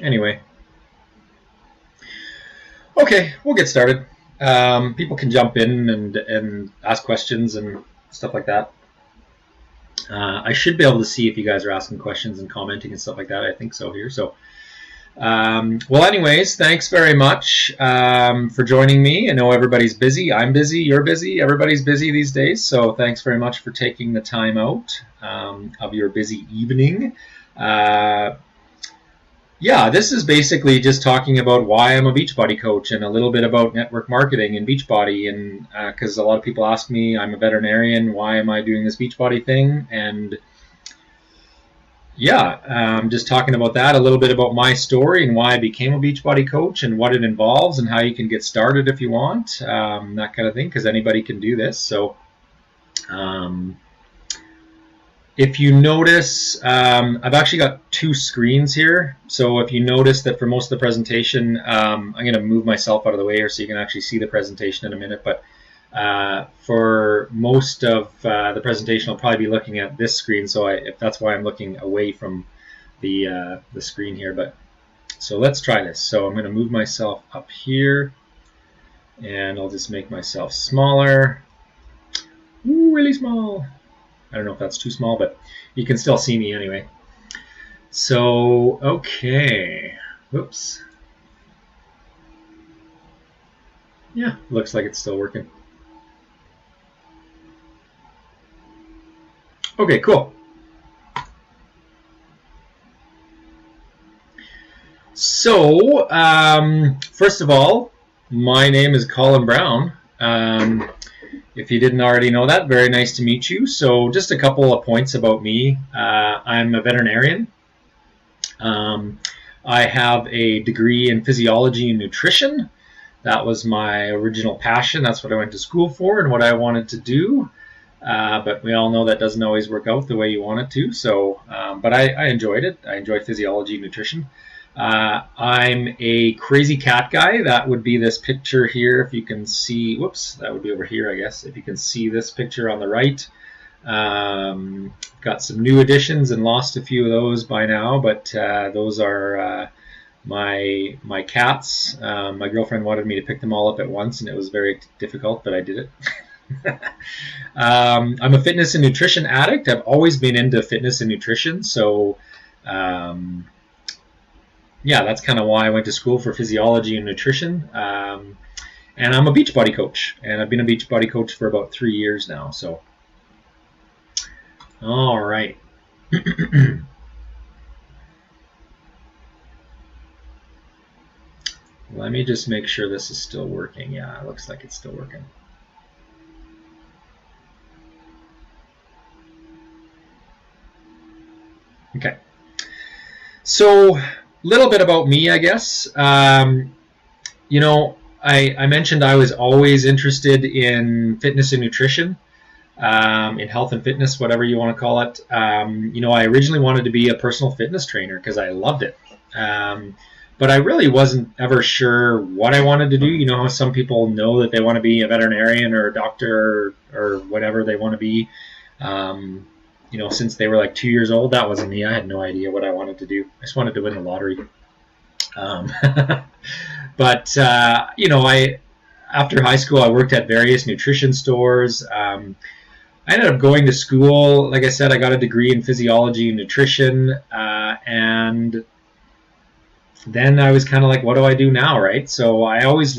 Anyway, okay, we'll get started. People can jump in and ask questions and stuff like that. I should be able to see if you guys are asking questions and commenting and stuff like that. I think so here. So, well, anyways, thanks very much for joining me. I know everybody's busy. I'm busy. You're busy. Everybody's busy these days. So thanks very much for taking the time out of your busy evening. Yeah, this is basically just talking about why I'm a Beachbody coach and a little bit about network marketing and Beachbody. And because a lot of people ask me, I'm a veterinarian, why am I doing this Beachbody thing? And yeah, just talking about that, a little bit about my story and why I became a Beachbody coach and what it involves and how you can get started if you want, that kind of thing, because anybody can do this. So if you notice, I've actually got two screens here. So if you notice that for most of the presentation, I'm going to move myself out of the way here so you can actually see the presentation in a minute. But for most of the presentation, I'll probably be looking at this screen. So if that's why I'm looking away from the screen here. But so let's try this. So I'm going to move myself up here, and I'll just make myself smaller. Ooh, really small. I don't know if that's too small, but you can still see me anyway. So, okay. Whoops. Yeah, looks like it's still working. Okay, cool. So, first of all, my name is Colin Brown. If you didn't already know that, very nice to meet you. So just a couple of points about me. I'm a veterinarian. I have a degree in physiology and nutrition. That was my original passion. That's what I went to school for and what I wanted to do. But we all know that doesn't always work out the way you want it to. So, but I enjoyed it. I enjoyed physiology and nutrition. I'm a crazy cat guy. That would be this picture here. If you can see, whoops, that would be over here, I guess. If you can see this picture on the right. Got some new additions and lost a few of those by now, but those are my cats. My girlfriend wanted me to pick them all up at once, and it was very difficult, but I did it. I'm a fitness and nutrition addict. I've always been into fitness and nutrition, so yeah, that's kind of why I went to school for physiology and nutrition. And I'm a Beachbody coach, and I've been a Beachbody coach for about 3 years now. So, all right. Let me just make sure this is still working. Yeah, it looks like it's still working. Okay. So, little bit about me, I guess. You know, I mentioned I was always interested in fitness and nutrition, in health and fitness, whatever you want to call it. You know, I originally wanted to be a personal fitness trainer because I loved it. But I really wasn't ever sure what I wanted to do. You know how some people know that they want to be a veterinarian or a doctor or whatever they want to be. You know, since they were like 2 years old. That wasn't me. I had no idea what I wanted to do. I just wanted to win the lottery. But you know, after high school, I worked at various nutrition stores. I ended up going to school. Like I said, I got a degree in physiology and nutrition, and then I was kind of like, what do I do now, right? So I always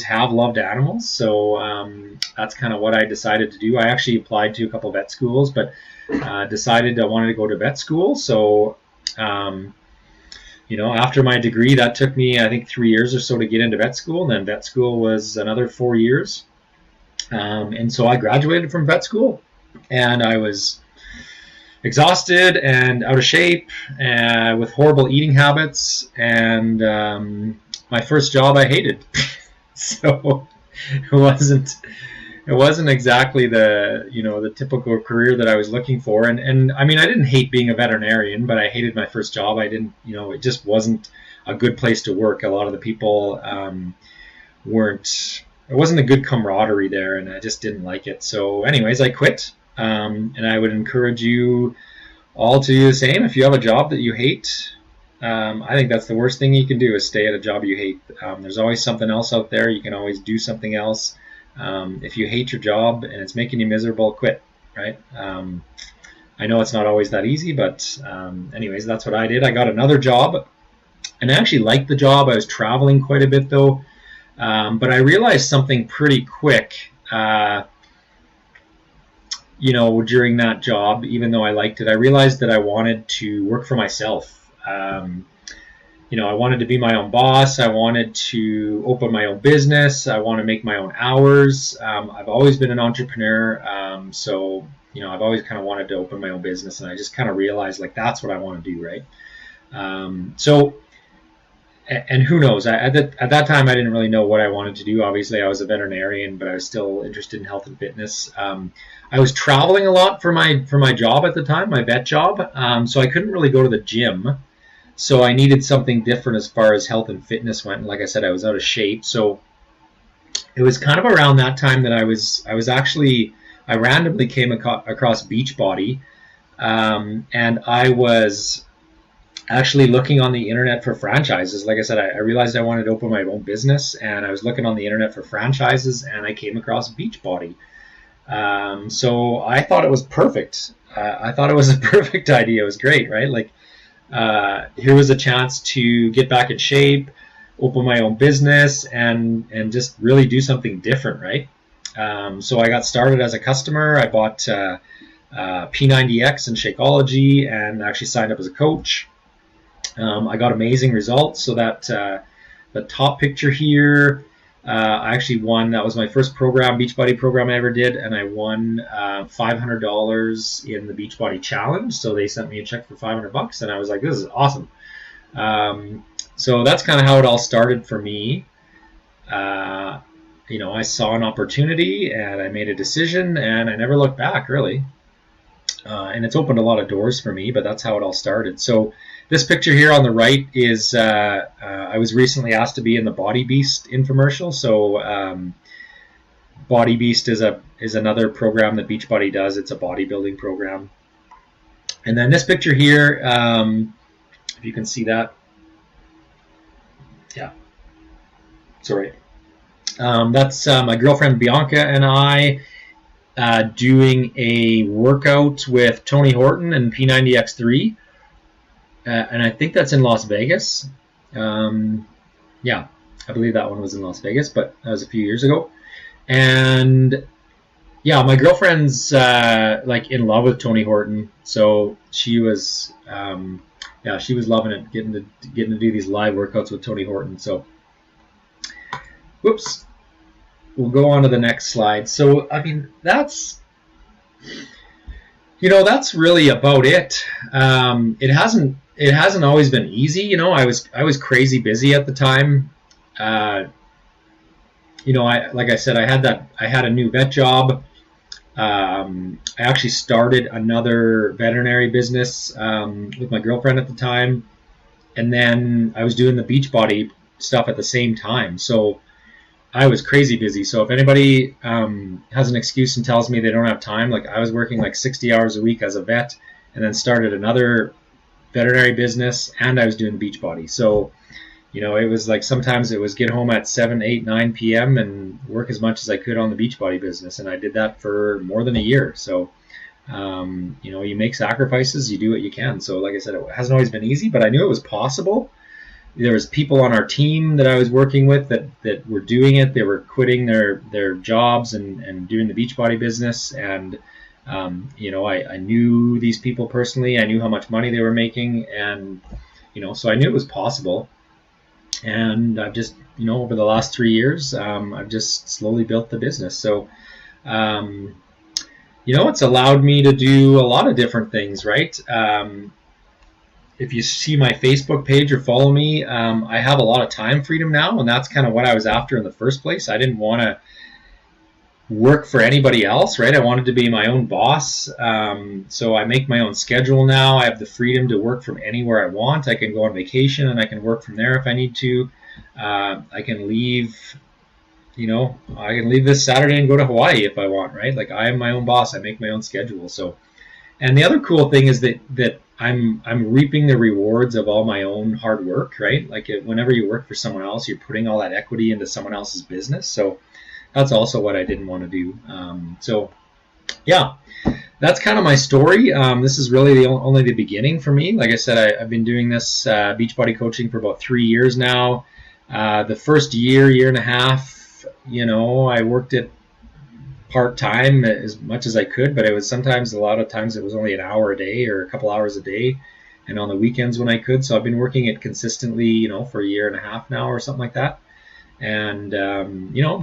have loved animals. So that's kind of what I decided to do. I actually applied to a couple vet schools, but decided I wanted to go to vet school. So, you know, after my degree, that took me, I think, 3 years or so to get into vet school. And then vet school was another 4 years. And so I graduated from vet school, and I was exhausted and out of shape with horrible eating habits, and my first job I hated. So it wasn't exactly the typical career that I was looking for, and I mean, I didn't hate being a veterinarian, but I hated my first job. I didn't, it just wasn't a good place to work. A lot of the people it wasn't a good camaraderie there, and I just didn't like it. So anyways, I quit. And I would encourage you all to do the same. If you have a job that you hate, I think that's the worst thing you can do is stay at a job you hate. There's always something else out there. You can always do something else. If you hate your job and it's making you miserable, quit, right? I know it's not always that easy, but anyways, that's what I did. I got another job, and I actually liked the job. I was traveling quite a bit, though. But I realized something pretty quick, during that job, even though I liked it. I realized that I wanted to work for myself. I wanted to be my own boss. I wanted to open my own business. I want to make my own hours. I've always been an entrepreneur. I've always kind of wanted to open my own business, and I just kind of realized like that's what I want to do, right? And who knows? At that time, I didn't really know what I wanted to do. Obviously, I was a veterinarian, but I was still interested in health and fitness. I was traveling a lot for my job at the time, my vet job. So I couldn't really go to the gym. So I needed something different as far as health and fitness went. And like I said, I was out of shape. So it was kind of around that time that I randomly came across Beachbody, and I was actually looking on the internet for franchises. Like I said, I realized I wanted to open my own business, and I was looking on the internet for franchises, and I came across Beachbody. So I thought it was perfect. I thought it was a perfect idea. It was great, right? Like, here was a chance to get back in shape, open my own business, and just really do something different, right? So I got started as a customer. I bought P90X and Shakeology, and actually signed up as a coach. I got amazing results. So that the top picture here, I actually won. That was my first Beachbody program I ever did, and I won $500 in the Beachbody Challenge. So they sent me a check for $500, and I was like, "This is awesome." So that's kind of how it all started for me. I saw an opportunity, and I made a decision, and I never looked back, really. And it's opened a lot of doors for me, but that's how it all started. So this picture here on the right is I was recently asked to be in the Body Beast infomercial. So Body Beast is another program that Beachbody does. It's a bodybuilding program. And then this picture here, if you can see that, yeah, sorry. That's my girlfriend Bianca and I doing a workout with Tony Horton and P90X3. And I think that's in Las Vegas. Yeah, I believe that one was in Las Vegas, but that was a few years ago. And yeah, my girlfriend's like in love with Tony Horton, so she was she was loving it, getting to do these live workouts with Tony Horton. So, whoops, we'll go on to the next slide. So, I mean, that's really about it. It hasn't always been easy. I was crazy busy at the time. Like I said, I had a new vet job. I actually started another veterinary business with my girlfriend at the time, and then I was doing the Beachbody stuff at the same time. So I was crazy busy. So if anybody has an excuse and tells me they don't have time, like I was working like 60 hours a week as a vet, and then started another veterinary business, and I was doing Beachbody. So, it was like sometimes it was get home at 7, 8, 9 p.m. and work as much as I could on the Beachbody business, and I did that for more than a year. So, you make sacrifices, you do what you can. So, like I said, it hasn't always been easy, but I knew it was possible. There was people on our team that I was working with that were doing it. They were quitting their jobs and doing the Beachbody business, and I knew these people personally. I knew how much money they were making, and so I knew it was possible. And I've just over the last 3 years, I've just slowly built the business. So it's allowed me to do a lot of different things, right? If you see my Facebook page or follow me, I have a lot of time freedom now, and that's kind of what I was after in the first place. I didn't want to work for anybody else, right? I wanted to be my own boss. So I make my own schedule now. I have the freedom to work from anywhere I want. I can go on vacation and I can work from there if I need to. I can leave, I can leave this Saturday and go to Hawaii if I want, right? Like I am my own boss. I make my own schedule. So And the other cool thing is that I'm reaping the rewards of all my own hard work, right? Like whenever you work for someone else, you're putting all that equity into someone else's business. So that's also what I didn't want to do. So yeah, that's kind of my story. This is really only the beginning for me. Like I said, I've been doing this Beachbody coaching for about 3 years now. The first year and a half, I worked it part-time as much as I could, but it was a lot of times it was only an hour a day or a couple hours a day, and on the weekends when I could. So I've been working it consistently, for a year and a half now or something like that. And,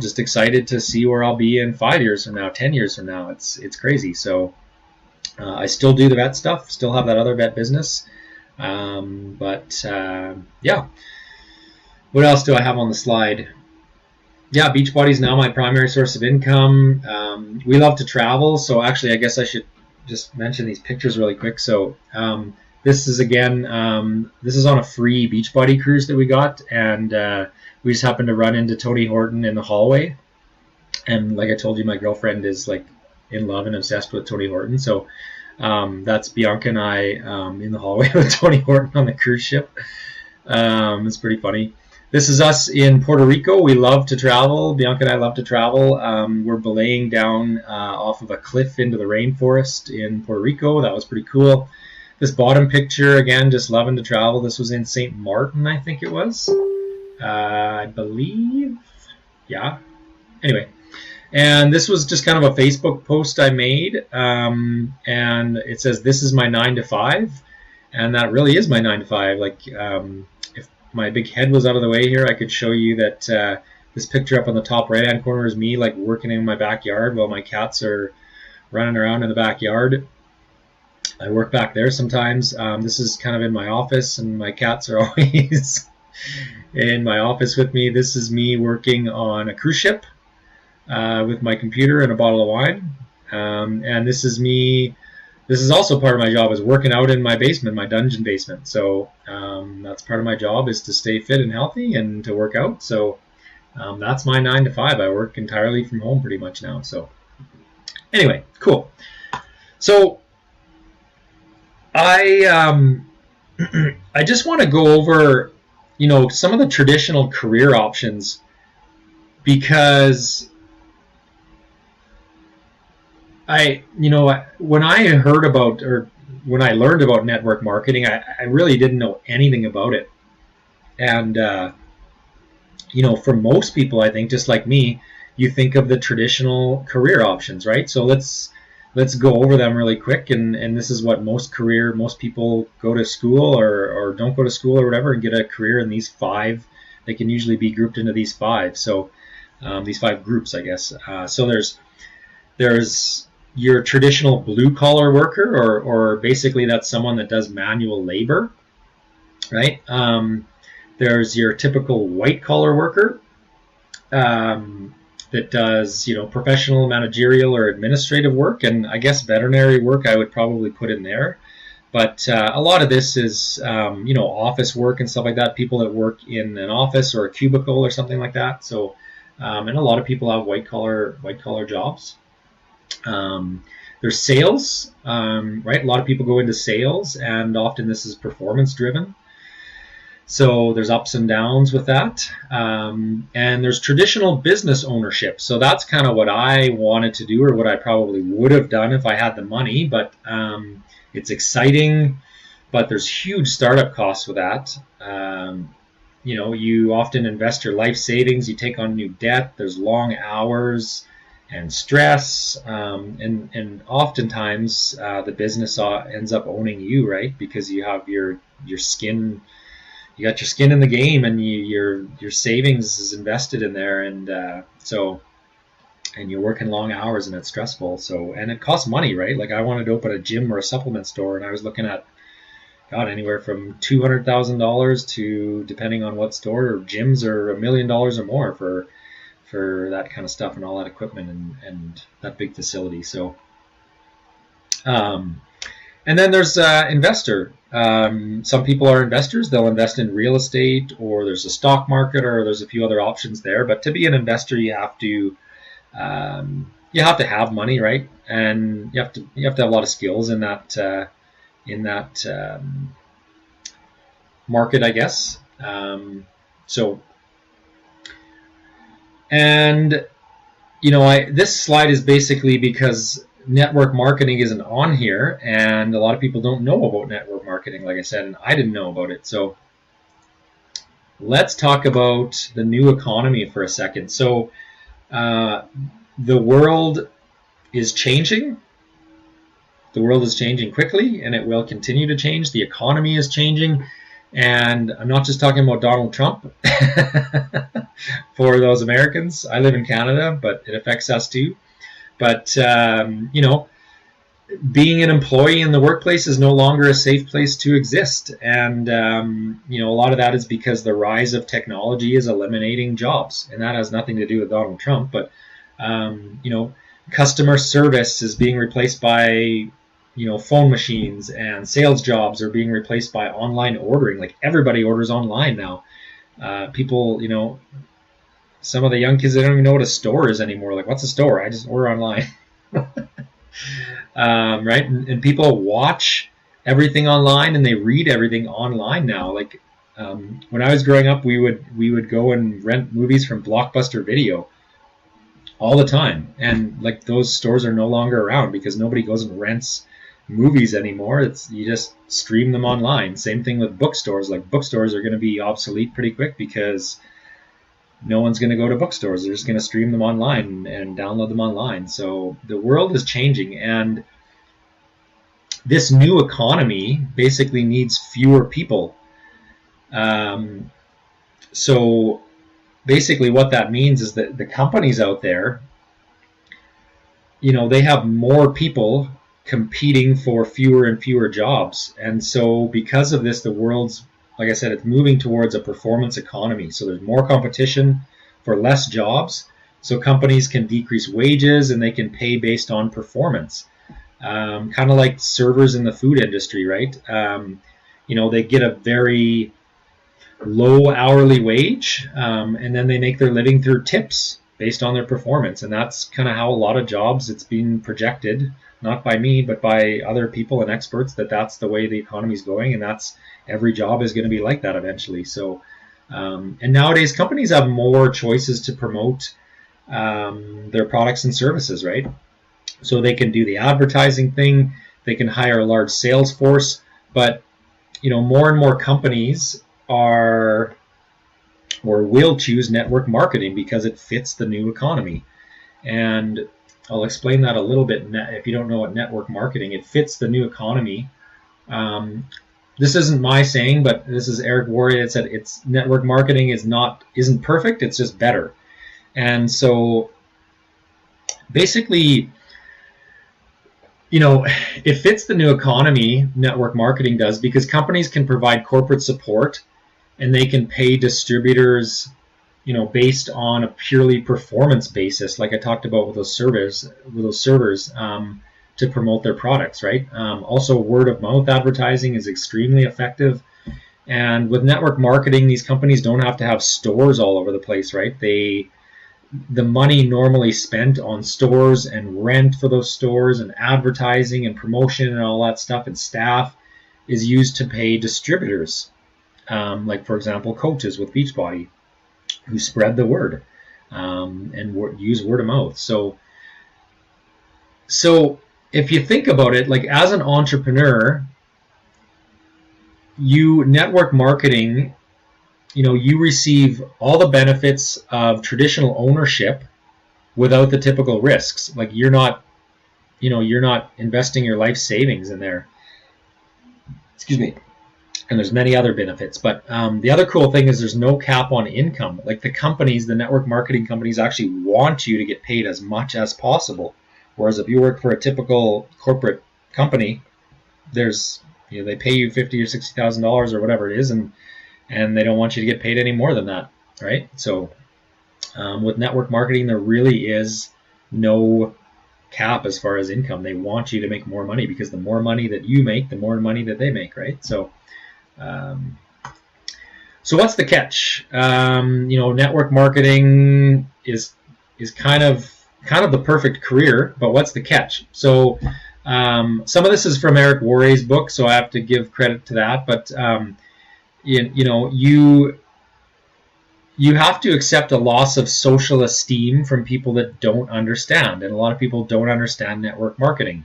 just excited to see where I'll be in 5 years from now, 10 years from now. It's crazy. So I still do the vet stuff, still have that other vet business. Yeah. What else do I have on the slide? Yeah, Beachbody is now my primary source of income. We love to travel, so actually I guess I should just mention these pictures really quick. So this is this is on a free Beachbody cruise that we got, and we just happened to run into Tony Horton in the hallway. And like I told you, my girlfriend is like in love and obsessed with Tony Horton. So that's Bianca and I in the hallway with Tony Horton on the cruise ship. It's pretty funny. This is us in Puerto Rico. We love to travel. Bianca and I love to travel. We're belaying down off of a cliff into the rainforest in Puerto Rico. That was pretty cool. This bottom picture, again, just loving to travel. This was in St. Martin, I think it was. I believe. Yeah. Anyway. And this was just kind of a Facebook post I made. And it says, "This is my 9 to 5." And that really is my 9 to 5. Like, my big head was out of the way here, I could show you that this picture up on the top right hand corner is me like working in my backyard while my cats are running around in the backyard. I work back there sometimes. This is kind of in my office, and my cats are always in my office with me. This is me working on a cruise ship with my computer and a bottle of wine. And this is me. This is also part of my job, is working out in my basement, my dungeon basement. So that's part of my job, is to stay fit and healthy and to work out. So that's my 9 to 5. I work entirely from home pretty much now. So anyway, cool. So I just want to go over, some of the traditional career options, because when I heard about, or when I learned about network marketing, I really didn't know anything about it. And, for most people, I think, just like me, you think of the traditional career options, right? So let's go over them really quick. And this is what most people go to school or don't go to school or whatever and get a career in these 5. They can usually be grouped into these 5. So these 5 groups, I guess. So there's your traditional blue-collar worker, or basically that's someone that does manual labor, right? There's your typical white-collar worker that does, professional, managerial, or administrative work, and I guess veterinary work I would probably put in there. But a lot of this is, office work and stuff like that, people that work in an office or a cubicle or something like that. So, and a lot of people have white-collar jobs. There's sales, right? A lot of people go into sales, and often this is performance driven. So there's ups and downs with that. And there's traditional business ownership. So that's kind of what I wanted to do, or what I probably would have done if I had the money. But it's exciting, but there's huge startup costs with that. You often invest your life savings, you take on new debt, there's long hours and stress, and oftentimes the business ends up owning you, right? Because you have your skin, you got your skin in the game, and your savings is invested in there, and you're working long hours, and it's stressful. So, and it costs money, right? Like I wanted to open a gym or a supplement store, and I was looking at, anywhere from $200,000 to, depending on what store, or gyms are $1 million or more for that kind of stuff and all that equipment and that big facility. So, and then there's investor. Some people are investors. They'll invest in real estate, or there's a stock market, or there's a few other options there. But to be an investor, you have to, you have to have money, right? And you have to have a lot of skills in that market, I guess. So, and this slide is basically because network marketing isn't on here, and a lot of people don't know about network marketing, like I said, and I didn't know about it. So let's talk about the new economy for a second. So the world is changing. The world is changing quickly, and it will continue to change. The economy is changing, and I'm not just talking about Donald Trump. For those Americans, I live in Canada, but it affects us too. But being an employee in the workplace is no longer a safe place to exist, and a lot of that is because the rise of technology is eliminating jobs, and that has nothing to do with Donald Trump. But customer service is being replaced by phone machines, and sales jobs are being replaced by online ordering. Like, everybody orders online now. People, some of the young kids, they don't even know what a store is anymore. Like, what's a store? I just order online. Right? And people watch everything online, and they read everything online now. Like, when I was growing up, we would go and rent movies from Blockbuster Video all the time, and like, those stores are no longer around because nobody goes and rents movies anymore. You just stream them online. Same thing with bookstores. Like, bookstores are going to be obsolete pretty quick because no one's going to go to bookstores. They're just going to stream them online and download them online. So the world is changing, and this new economy basically needs fewer people. So basically what that means is that the companies out there, they have more people competing for fewer and fewer jobs. And so because of this, the world's, like I said, it's moving towards a performance economy. So there's more competition for less jobs. So companies can decrease wages, and they can pay based on performance. Kind of like servers in the food industry, right? They get a very low hourly wage, and then they make their living through tips based on their performance. And that's kind of how a lot of jobs, it's been projected, not by me, but by other people and experts, that's the way the economy is going, and that's every job is going to be like that eventually. So, and nowadays companies have more choices to promote their products and services, right? So they can do the advertising thing, they can hire a large sales force, but more and more companies are or will choose network marketing because it fits the new economy. And I'll explain that a little bit. If you don't know what network marketing, it fits the new economy. This isn't my saying, but this is Eric Worre that said it's network marketing isn't perfect, it's just better. And so basically, it fits the new economy, network marketing does, because companies can provide corporate support, and they can pay distributors, based on a purely performance basis, like I talked about with those servers, to promote their products, right? Also, word of mouth advertising is extremely effective. And with network marketing, these companies don't have to have stores all over the place, right? The money normally spent on stores and rent for those stores and advertising and promotion and all that stuff and staff is used to pay distributors, like, for example, coaches with Beachbody, who spread the word and use word of mouth. So if you think about it, like, as an entrepreneur, network marketing, you receive all the benefits of traditional ownership without the typical risks. Like, you're not investing your life savings in there. Excuse me. And there's many other benefits. But the other cool thing is there's no cap on income. Like, the network marketing companies actually want you to get paid as much as possible. Whereas if you work for a typical corporate company, they pay you $50,000 or $60,000 or whatever it is, and they don't want you to get paid any more than that, right? So with network marketing, there really is no cap as far as income. They want you to make more money, because the more money that you make, the more money that they make, right? So what's the catch? Network marketing is kind of kind of the perfect career, but what's the catch? So some of this is from Eric Worre's book, so I have to give credit to that. But you have to accept a loss of social esteem from people that don't understand, and a lot of people don't understand network marketing.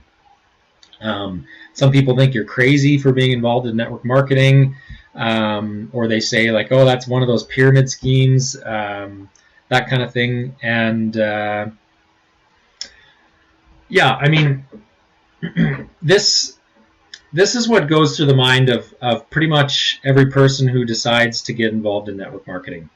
Some people think you're crazy for being involved in network marketing, or they say like, oh, that's one of those pyramid schemes, that kind of thing. And yeah, I mean, this is what goes through the mind of pretty much every person who decides to get involved in network marketing.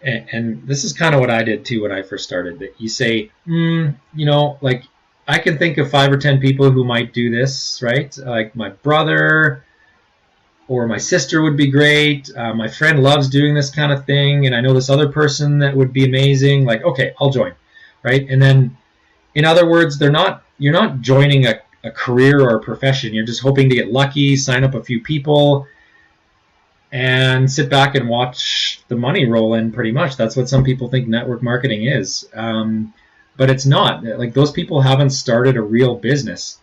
And this is kind of what I did too when I first started. That you say, like I can think of 5 or 10 people who might do this, right? Like my brother or my sister would be great. My friend loves doing this kind of thing, and I know this other person that would be amazing. Like, okay, I'll join, right? And then, in other words, you're not joining a career or a profession. You're just hoping to get lucky, sign up a few people, and sit back and watch the money roll in. Pretty much, that's what some people think network marketing is. But it's not. Like, those people haven't started a real business.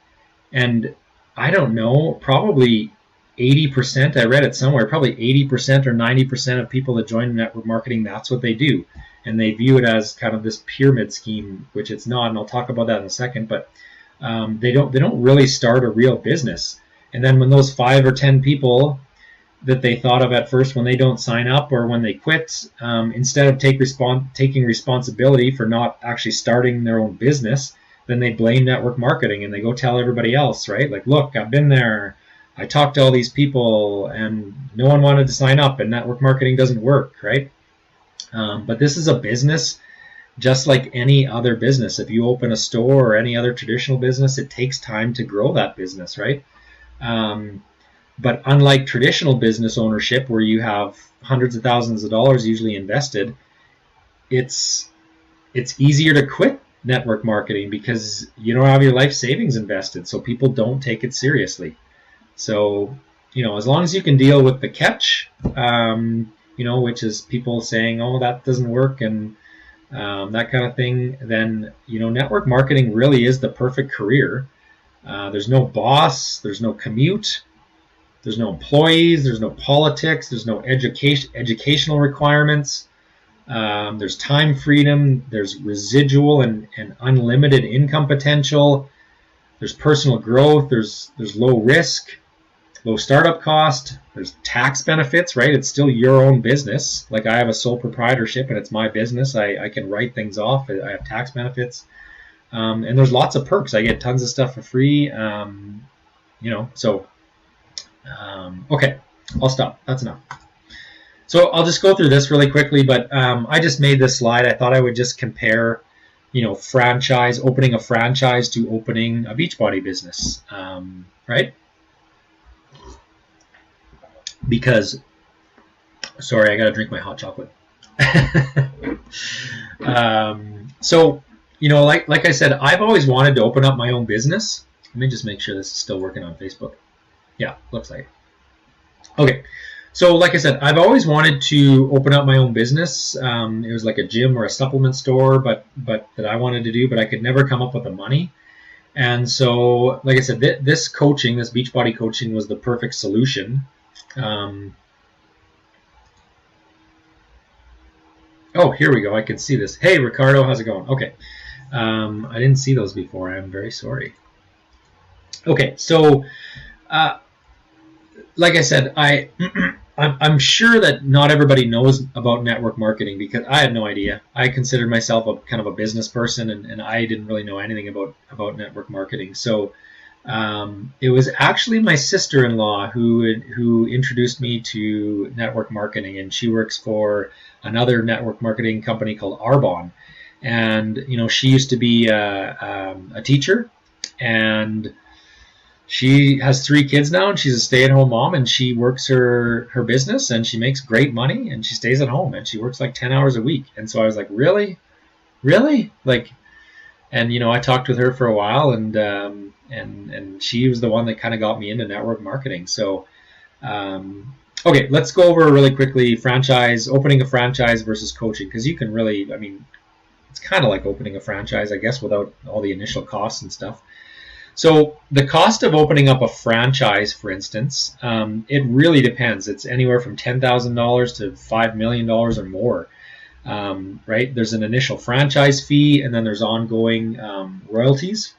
And I don't know, probably 80%, I read it somewhere, probably 80% or 90% of people that join network marketing, that's what they do. And they view it as kind of this pyramid scheme, which it's not, and I'll talk about that in a second. But they don't really start a real business. And then when those 5 or 10 people that they thought of at first, when they don't sign up or when they quit, instead of taking responsibility for not actually starting their own business, then they blame network marketing and they go tell everybody else, right? Like, look, I've been there. I talked to all these people and no one wanted to sign up, and network marketing doesn't work, right? But this is a business just like any other business. If you open a store or any other traditional business, it takes time to grow that business, right? But unlike traditional business ownership, where you have hundreds of thousands of dollars usually invested, it's easier to quit network marketing because you don't have your life savings invested, so people don't take it seriously. So, as long as you can deal with the catch, which is people saying, oh, that doesn't work, and that kind of thing, then, network marketing really is the perfect career. There's no boss, there's no commute, there's no employees, there's no politics, there's no educational requirements, there's time freedom, there's residual and unlimited income potential, there's personal growth, there's low risk, low startup cost, there's tax benefits, right? It's still your own business. Like, I have a sole proprietorship and it's my business. I can write things off. I have tax benefits. And there's lots of perks. I get tons of stuff for free. Okay, I'll stop. That's enough. So I'll just go through this really quickly, but I just made this slide. I thought I would just compare, opening a franchise to opening a Beachbody business, right? Because, sorry, I got to drink my hot chocolate. So, like I said, I've always wanted to open up my own business. Let me just make sure this is still working on Facebook. Yeah, looks like it. Okay, so like I said, I've always wanted to open up my own business. It was like a gym or a supplement store, but that I wanted to do, but I could never come up with the money. And so, like I said, this Beachbody coaching was the perfect solution. Oh, here we go. I can see this. Hey, Ricardo, how's it going? Okay. I didn't see those before. I'm very sorry. Okay, so like I said, I'm sure that not everybody knows about network marketing because I had no idea. I considered myself a kind of a business person, and I didn't really know anything about network marketing. So it was actually my sister-in-law who introduced me to network marketing, and she works for another network marketing company called Arbonne. And she used to be a teacher, and she has 3 kids now, and she's a stay-at-home mom, and she works her business, and she makes great money, and she stays at home, and she works like 10 hours a week. And so I was like, really? Like, and I talked with her for a while, and she was the one that kind of got me into network marketing. So okay, let's go over really quickly opening a franchise versus coaching, because you can really, It's kind of like opening a franchise, I guess, without all the initial costs and stuff. So the cost of opening up a franchise, for instance, it really depends. It's anywhere from $10,000 to $5 million or more, right? There's an initial franchise fee, and then there's ongoing royalties.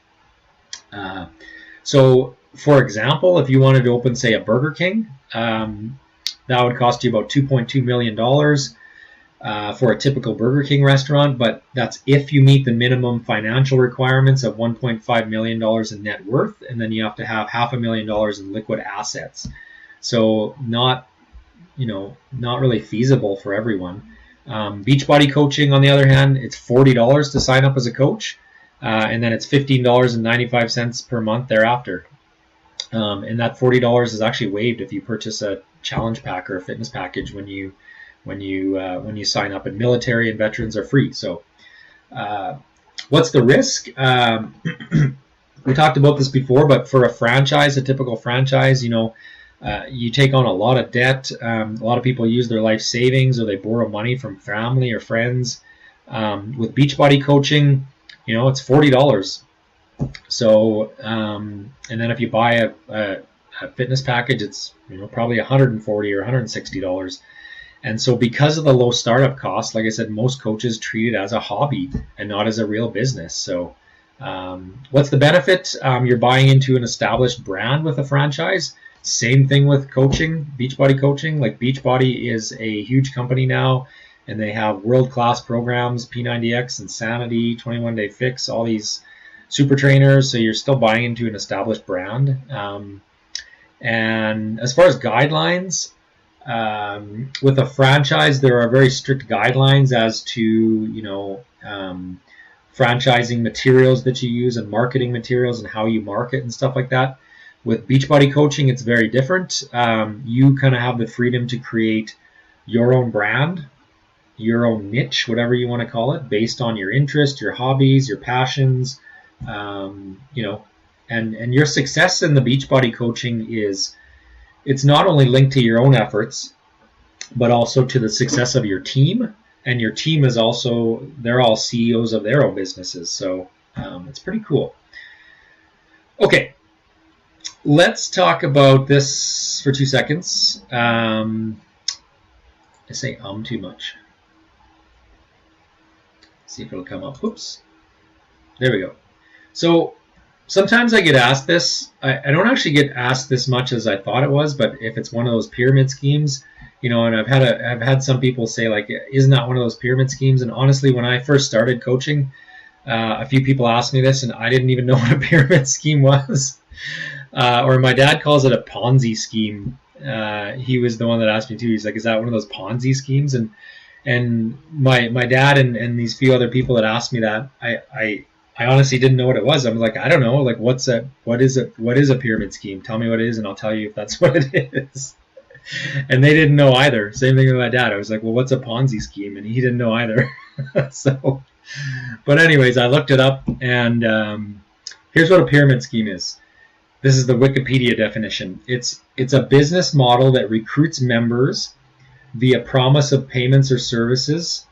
So, for example, if you wanted to open, say, a Burger King, that would cost you about $2.2 million for a typical Burger King restaurant, but that's if you meet the minimum financial requirements of $1.5 million in net worth, and then you have to have $500,000 in liquid assets. So not really feasible for everyone. Beachbody Coaching, on the other hand, it's $40 to sign up as a coach, and then it's $15.95 per month thereafter. And that $40 is actually waived if you purchase a challenge pack or a fitness package when you sign up, and military and veterans are free. So what's the risk? We talked about this before, but for a franchise, a typical franchise, you take on a lot of debt. A lot of people use their life savings, or they borrow money from family or friends. With Beachbody Coaching, it's $40. So, and then if you buy a fitness package, it's probably $140 or $160. And so because of the low startup cost, like I said, most coaches treat it as a hobby and not as a real business. So what's the benefit? You're buying into an established brand with a franchise. Same thing with coaching, Beachbody Coaching. Like, Beachbody is a huge company now, and they have world-class programs, P90X, Insanity, 21 Day Fix, all these super trainers. So you're still buying into an established brand. And as far as guidelines, with a franchise, there are very strict guidelines as to, franchising materials that you use and marketing materials and how you market and stuff like that. With Beachbody Coaching, it's very different. You kind of have the freedom to create your own brand, your own niche, whatever you want to call it, based on your interest, your hobbies, your passions, and your success in the Beachbody Coaching it's not only linked to your own efforts, but also to the success of your team. And your team is also, they're all CEOs of their own businesses. So it's pretty cool. Okay, let's talk about this for 2 seconds. I say too much. See if it'll come up. Oops. There we go. So sometimes I get asked this. I don't actually get asked this much as I thought it was, but if it's one of those pyramid schemes, and I've had some people say, like, isn't that one of those pyramid schemes? And honestly, when I first started coaching, a few people asked me this, and I didn't even know what a pyramid scheme was. Or my dad calls it a Ponzi scheme. He was the one that asked me too. He's like, is that one of those Ponzi schemes? And my dad and these few other people that asked me that, I honestly didn't know what it was. I'm like, I don't know. Like, what is a pyramid scheme? Tell me what it is, and I'll tell you if that's what it is. And they didn't know either. Same thing with my dad. I was like, well, what's a Ponzi scheme? And he didn't know either. So, but anyways, I looked it up, and here's what a pyramid scheme is. This is the Wikipedia definition. It's a business model that recruits members via promise of payments or services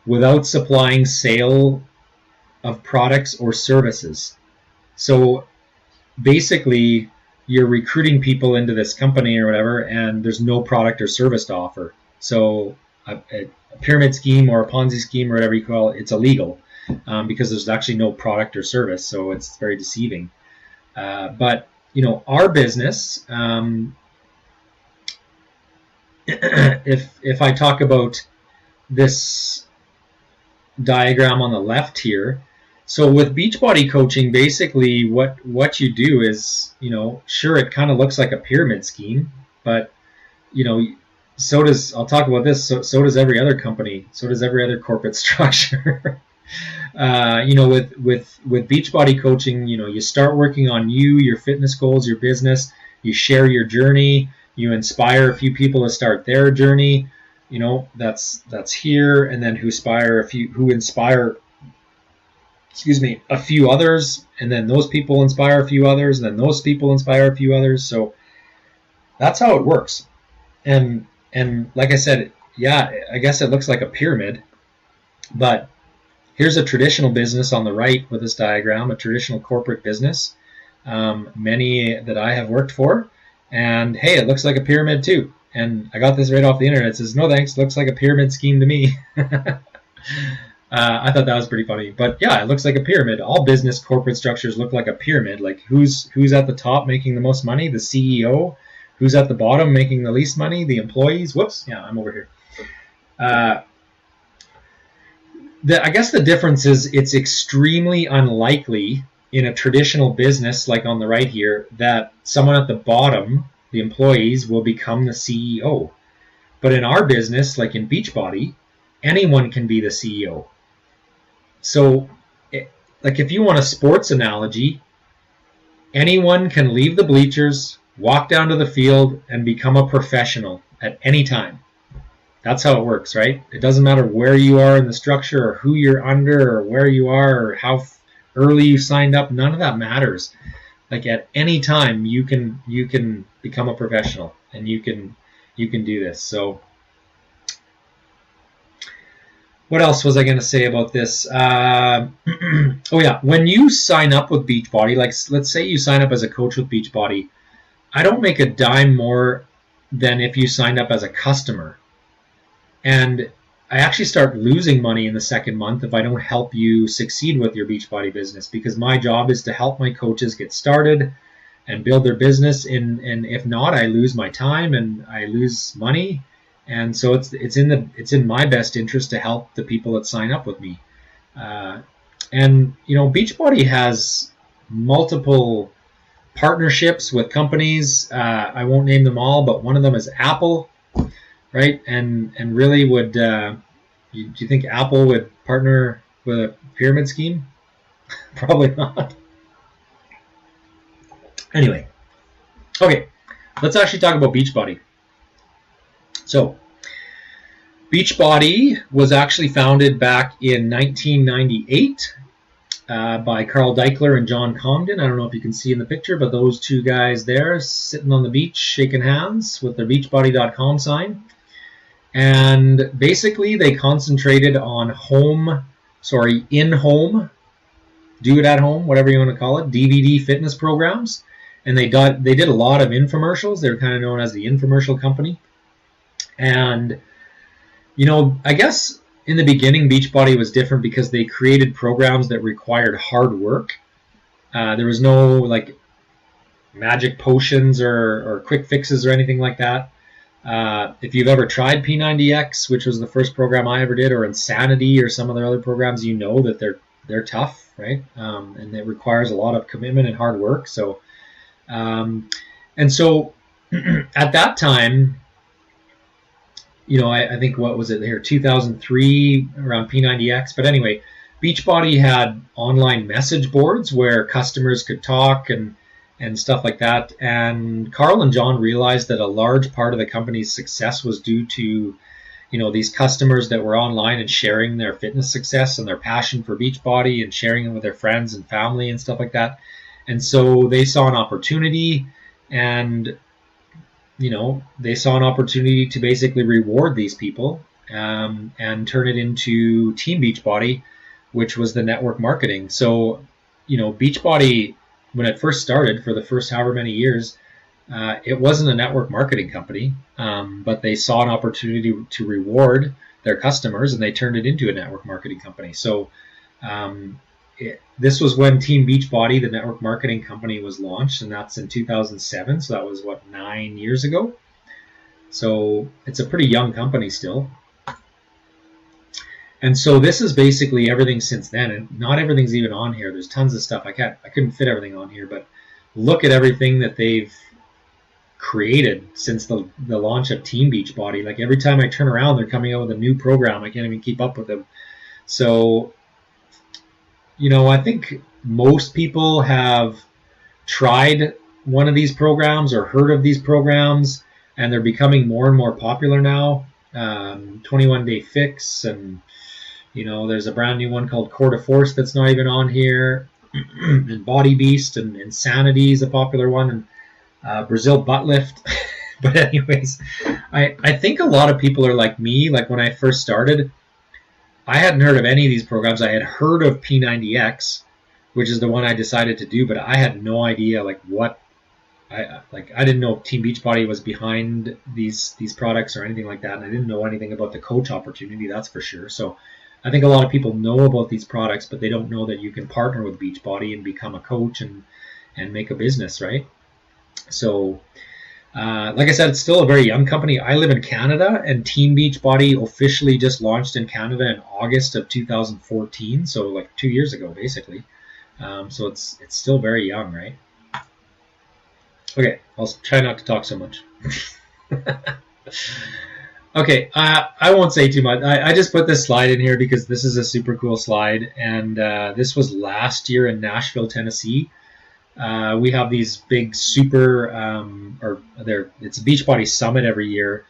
without supplying sale of products or services. So basically, you're recruiting people into this company or whatever, and there's no product or service to offer. So a pyramid scheme or a Ponzi scheme or whatever you call it, it's illegal because there's actually no product or service. So it's very deceiving. But our business, if I talk about this diagram on the left here, so with Beachbody Coaching, basically what you do is, sure, it kind of looks like a pyramid scheme, but so does, I'll talk about this, so does every other company, so does every other corporate structure. With Beachbody Coaching, you start working on you, your fitness goals, your business, you share your journey, you inspire a few people to start their journey, that's here, and then who inspire a few others, and then those people inspire a few others, and then those people inspire a few others. So that's how it works. And like I said, yeah, I guess it looks like a pyramid, but here's a traditional business on the right with this diagram, a traditional corporate business, many that I have worked for, and hey, it looks like a pyramid too. And I got this right off the internet. It says, no thanks, looks like a pyramid scheme to me. I thought that was pretty funny. But yeah, it looks like a pyramid. All business corporate structures look like a pyramid. Like who's at the top making the most money? The CEO. Who's at the bottom making the least money? The employees. Whoops. Yeah, I'm over here. I guess the difference is it's extremely unlikely in a traditional business, like on the right here, that someone at the bottom, the employees, will become the CEO. But in our business, like in Beachbody, anyone can be the CEO. So, like if you want a sports analogy, anyone can leave the bleachers, walk down to the field, and become a professional at any time. That's how it works, right? It doesn't matter where you are in the structure or who you're under or where you are or how early you signed up. None of that matters. Like at any time you can become a professional and you can do this. So what else was I going to say about this? Oh yeah, when you sign up with Beachbody, like let's say you sign up as a coach with Beachbody, I don't make a dime more than if you signed up as a customer. And I actually start losing money in the second month if I don't help you succeed with your Beachbody business, because my job is to help my coaches get started and build their business. And if not, I lose my time and I lose money. And so it's in my best interest to help the people that sign up with me. And you know, Beachbody has multiple partnerships with companies. I won't name them all, but one of them is Apple. Right, and really would do you think Apple would partner with a pyramid scheme? Probably not. Anyway, okay, let's actually talk about Beachbody. So, Beachbody was actually founded back in 1998 by Carl Deichler and John Congdon. I don't know if you can see in the picture, but those two guys there sitting on the beach shaking hands with their Beachbody.com sign. And basically they concentrated on in-home, do it at home, whatever you want to call it, DVD fitness programs. And they did a lot of infomercials. They're kind of known as the infomercial company. And, you know, I guess in the beginning, Beachbody was different because they created programs that required hard work. There was no like magic potions or quick fixes or anything like that. If you've ever tried P90X, which was the first program I ever did, or Insanity or some of their other programs, you know that they're tough, right? And it requires a lot of commitment and hard work. So, and so at that time, you know, I think what was it here, 2003 around P90X. But anyway, Beachbody had online message boards where customers could talk and stuff like that. And Carl and John realized that a large part of the company's success was due to, you know, these customers that were online and sharing their fitness success and their passion for Beachbody and sharing it with their friends and family and stuff like that. And so they saw an opportunity, and, you know, they saw an opportunity to basically reward these people and turn it into Team Beachbody, which was the network marketing. So, you know, Beachbody, when it first started, for the first however many years, it wasn't a network marketing company, but they saw an opportunity to reward their customers, and they turned it into a network marketing company. So this was when Team Beachbody, the network marketing company, was launched, and that's in 2007. So that was, 9 years ago? So it's a pretty young company still. And so this is basically everything since then, and not everything's even on here. There's tons of stuff. I couldn't fit everything on here, but look at everything that they've created since the launch of Team Beachbody. Like every time I turn around, they're coming out with a new program. I can't even keep up with them. So, you know, I think most people have tried one of these programs or heard of these programs, and they're becoming more and more popular now. 21 Day Fix, and you know, there's a brand new one called Core to Force that's not even on here, and Body Beast, and Insanity is a popular one, and Brazil Butt Lift. But anyways, I think a lot of people are like me. Like when I first started, I hadn't heard of any of these programs. I had heard of P90X, which is the one I decided to do, but I had no idea like what I didn't know Team Beachbody was behind these products or anything like that, and I didn't know anything about the coach opportunity, that's for sure. So I think a lot of people know about these products, but they don't know that you can partner with Beachbody and become a coach and make a business, right? So like I said, it's still a very young company. I live in Canada, and Team Beachbody officially just launched in Canada in August of 2014, so like 2 years ago, basically. So it's still very young, right? Okay, I'll try not to talk so much. Okay, I won't say too much. I just put this slide in here because this is a super cool slide, and this was last year in Nashville, Tennessee. We have these big super, it's a Beachbody Summit every year.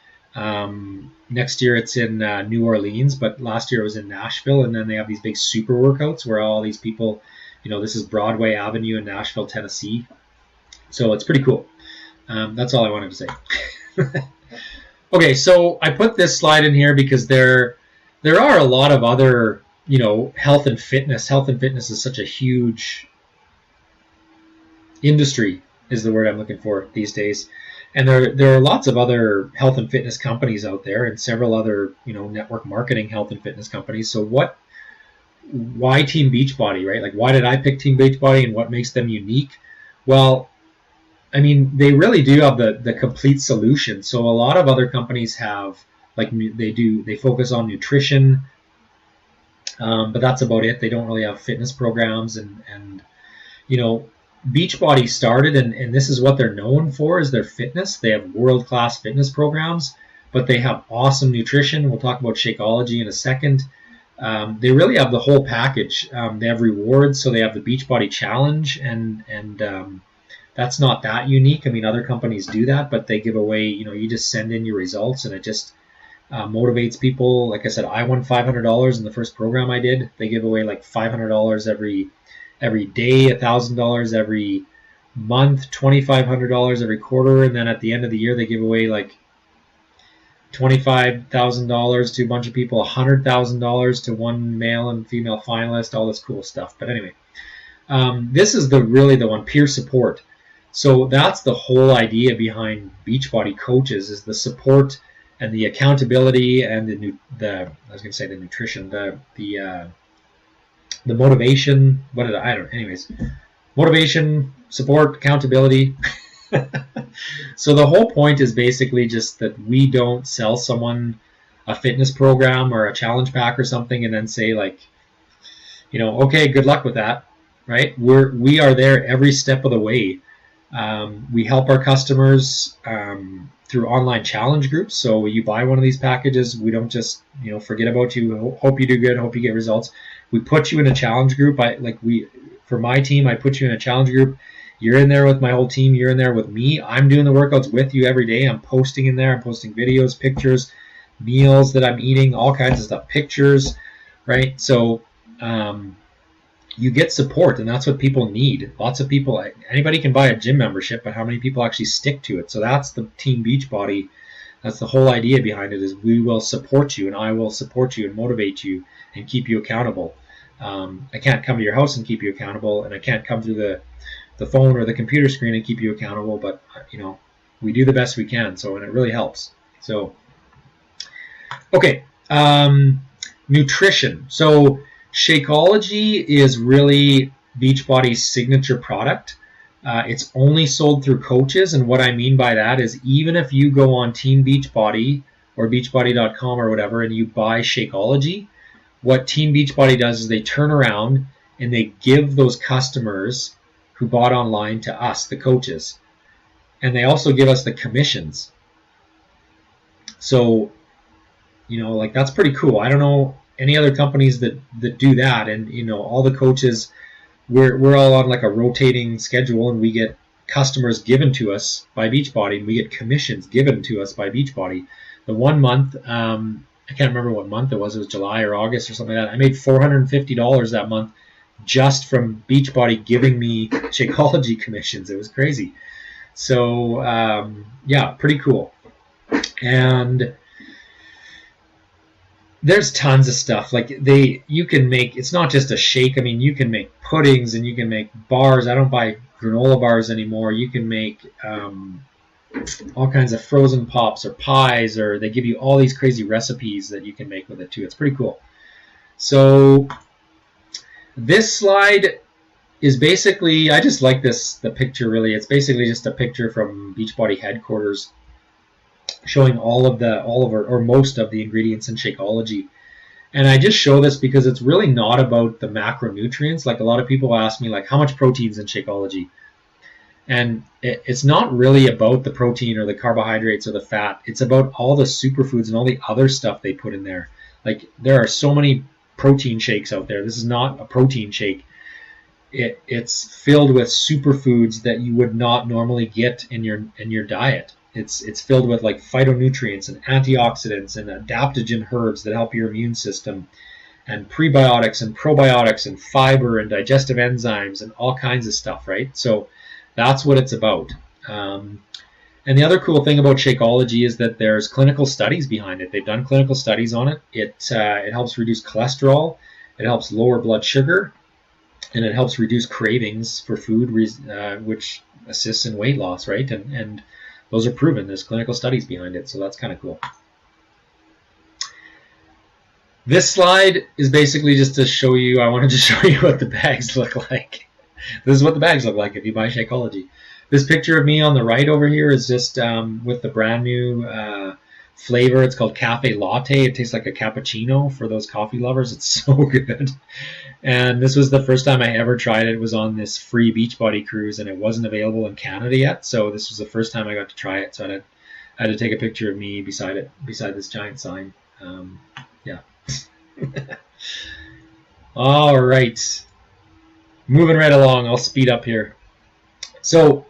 Next year it's in New Orleans, but last year it was in Nashville, and then they have these big super workouts where all these people, this is Broadway Avenue in Nashville, Tennessee. So it's pretty cool. That's all I wanted to say. Okay, so I put this slide in here because there are a lot of other, health and fitness. Health and fitness is such a huge industry, is the word I'm looking for these days. And there are lots of other health and fitness companies out there, and several other, network marketing health and fitness companies. So why Team Beachbody, right? Like, why did I pick Team Beachbody, and what makes them unique? Well, I mean, they really do have the complete solution. So a lot of other companies have, like, they focus on nutrition, but that's about it. They don't really have fitness programs, and Beachbody started, and this is what they're known for, is their fitness. They have world-class fitness programs, but they have awesome nutrition. We'll talk about Shakeology in a second. They really have the whole package. They have rewards, so they have the Beachbody Challenge, and that's not that unique. I mean, other companies do that, but they give away, you just send in your results, and it just motivates people. Like I said, I won $500 in the first program I did. They give away like $500 every day, $1,000 every month, $2,500 every quarter, and then at the end of the year, they give away like $25,000 to a bunch of people, $100,000 to one male and female finalist, all this cool stuff. But anyway, this is really the one, peer support. So that's the whole idea behind Beachbody Coaches, is the support and the accountability and the nutrition, the motivation. Anyways, motivation, support, accountability. So the whole point is basically just that we don't sell someone a fitness program or a challenge pack or something and then say like, okay, good luck with that, right? We are there every step of the way. We help our customers through online challenge groups. So you buy one of these packages, we don't just forget about you, hope you do good, hope you get results. We put you in a challenge group. For my team, I put you in a challenge group. You're in there with my whole team. You're in there with me. I'm doing the workouts with you every day. I'm posting in there. I'm posting videos, pictures, meals that I'm eating, all kinds of stuff, pictures, right? So you get support, and that's what people need. Lots of people, anybody can buy a gym membership, but how many people actually stick to it? So that's the Team Beachbody. That's the whole idea behind it, is we will support you, and I will support you and motivate you and keep you accountable. I can't come to your house and keep you accountable, and I can't come through the phone or the computer screen and keep you accountable, but we do the best we can, and it really helps. So okay, nutrition. So Shakeology is really Beachbody's signature product. It's only sold through coaches, and what I mean by that is even if you go on Team Beachbody or Beachbody.com or whatever and you buy Shakeology, what Team Beachbody does is they turn around and they give those customers who bought online to us, the coaches, and they also give us the commissions. So, that's pretty cool. I don't know any other companies that do that, and all the coaches, we're all on like a rotating schedule, and we get customers given to us by Beachbody, and we get commissions given to us by Beachbody. The 1 month, I can't remember what month it was July or August or something like that. I made $450 that month just from Beachbody giving me Shakeology commissions. It was crazy. So yeah, pretty cool. And there's tons of stuff. Like you can make, it's not just a shake. I mean, you can make puddings and you can make bars. I don't buy granola bars anymore. You can make all kinds of frozen pops or pies, or they give you all these crazy recipes that you can make with it too. It's pretty cool. So this slide is basically, I just like the picture really. It's basically just a picture from Beachbody headquarters showing all of our, or most of the ingredients in Shakeology. And I just show this because it's really not about the macronutrients. Like a lot of people ask me, like, how much protein's in Shakeology? And it's not really about the protein or the carbohydrates or the fat. It's about all the superfoods and all the other stuff they put in there. Like there are so many protein shakes out there. This is not a protein shake. It's filled with superfoods that you would not normally get in your diet. It's filled with like phytonutrients and antioxidants and adaptogen herbs that help your immune system, and prebiotics and probiotics and fiber and digestive enzymes and all kinds of stuff, right? So that's what it's about. And the other cool thing about Shakeology is that there's clinical studies behind it. They've done clinical studies on it. It helps reduce cholesterol, it helps lower blood sugar, and it helps reduce cravings for food, which assists in weight loss, right? And those are proven. There's clinical studies behind it, so that's kind of cool. This slide is basically just to show you, I wanted to show you what the bags look like. This is what the bags look like if you buy Shakeology. This picture of me on the right over here is just with the brand new flavor. It's called Cafe Latte. It tastes like a cappuccino for those coffee lovers. It's so good. And this was the first time I ever tried it. It was on this free Beachbody cruise, and it wasn't available in Canada yet. So this was the first time I got to try it. So I had to take a picture of me beside this giant sign. Yeah. All right. Moving right along. I'll speed up here. So,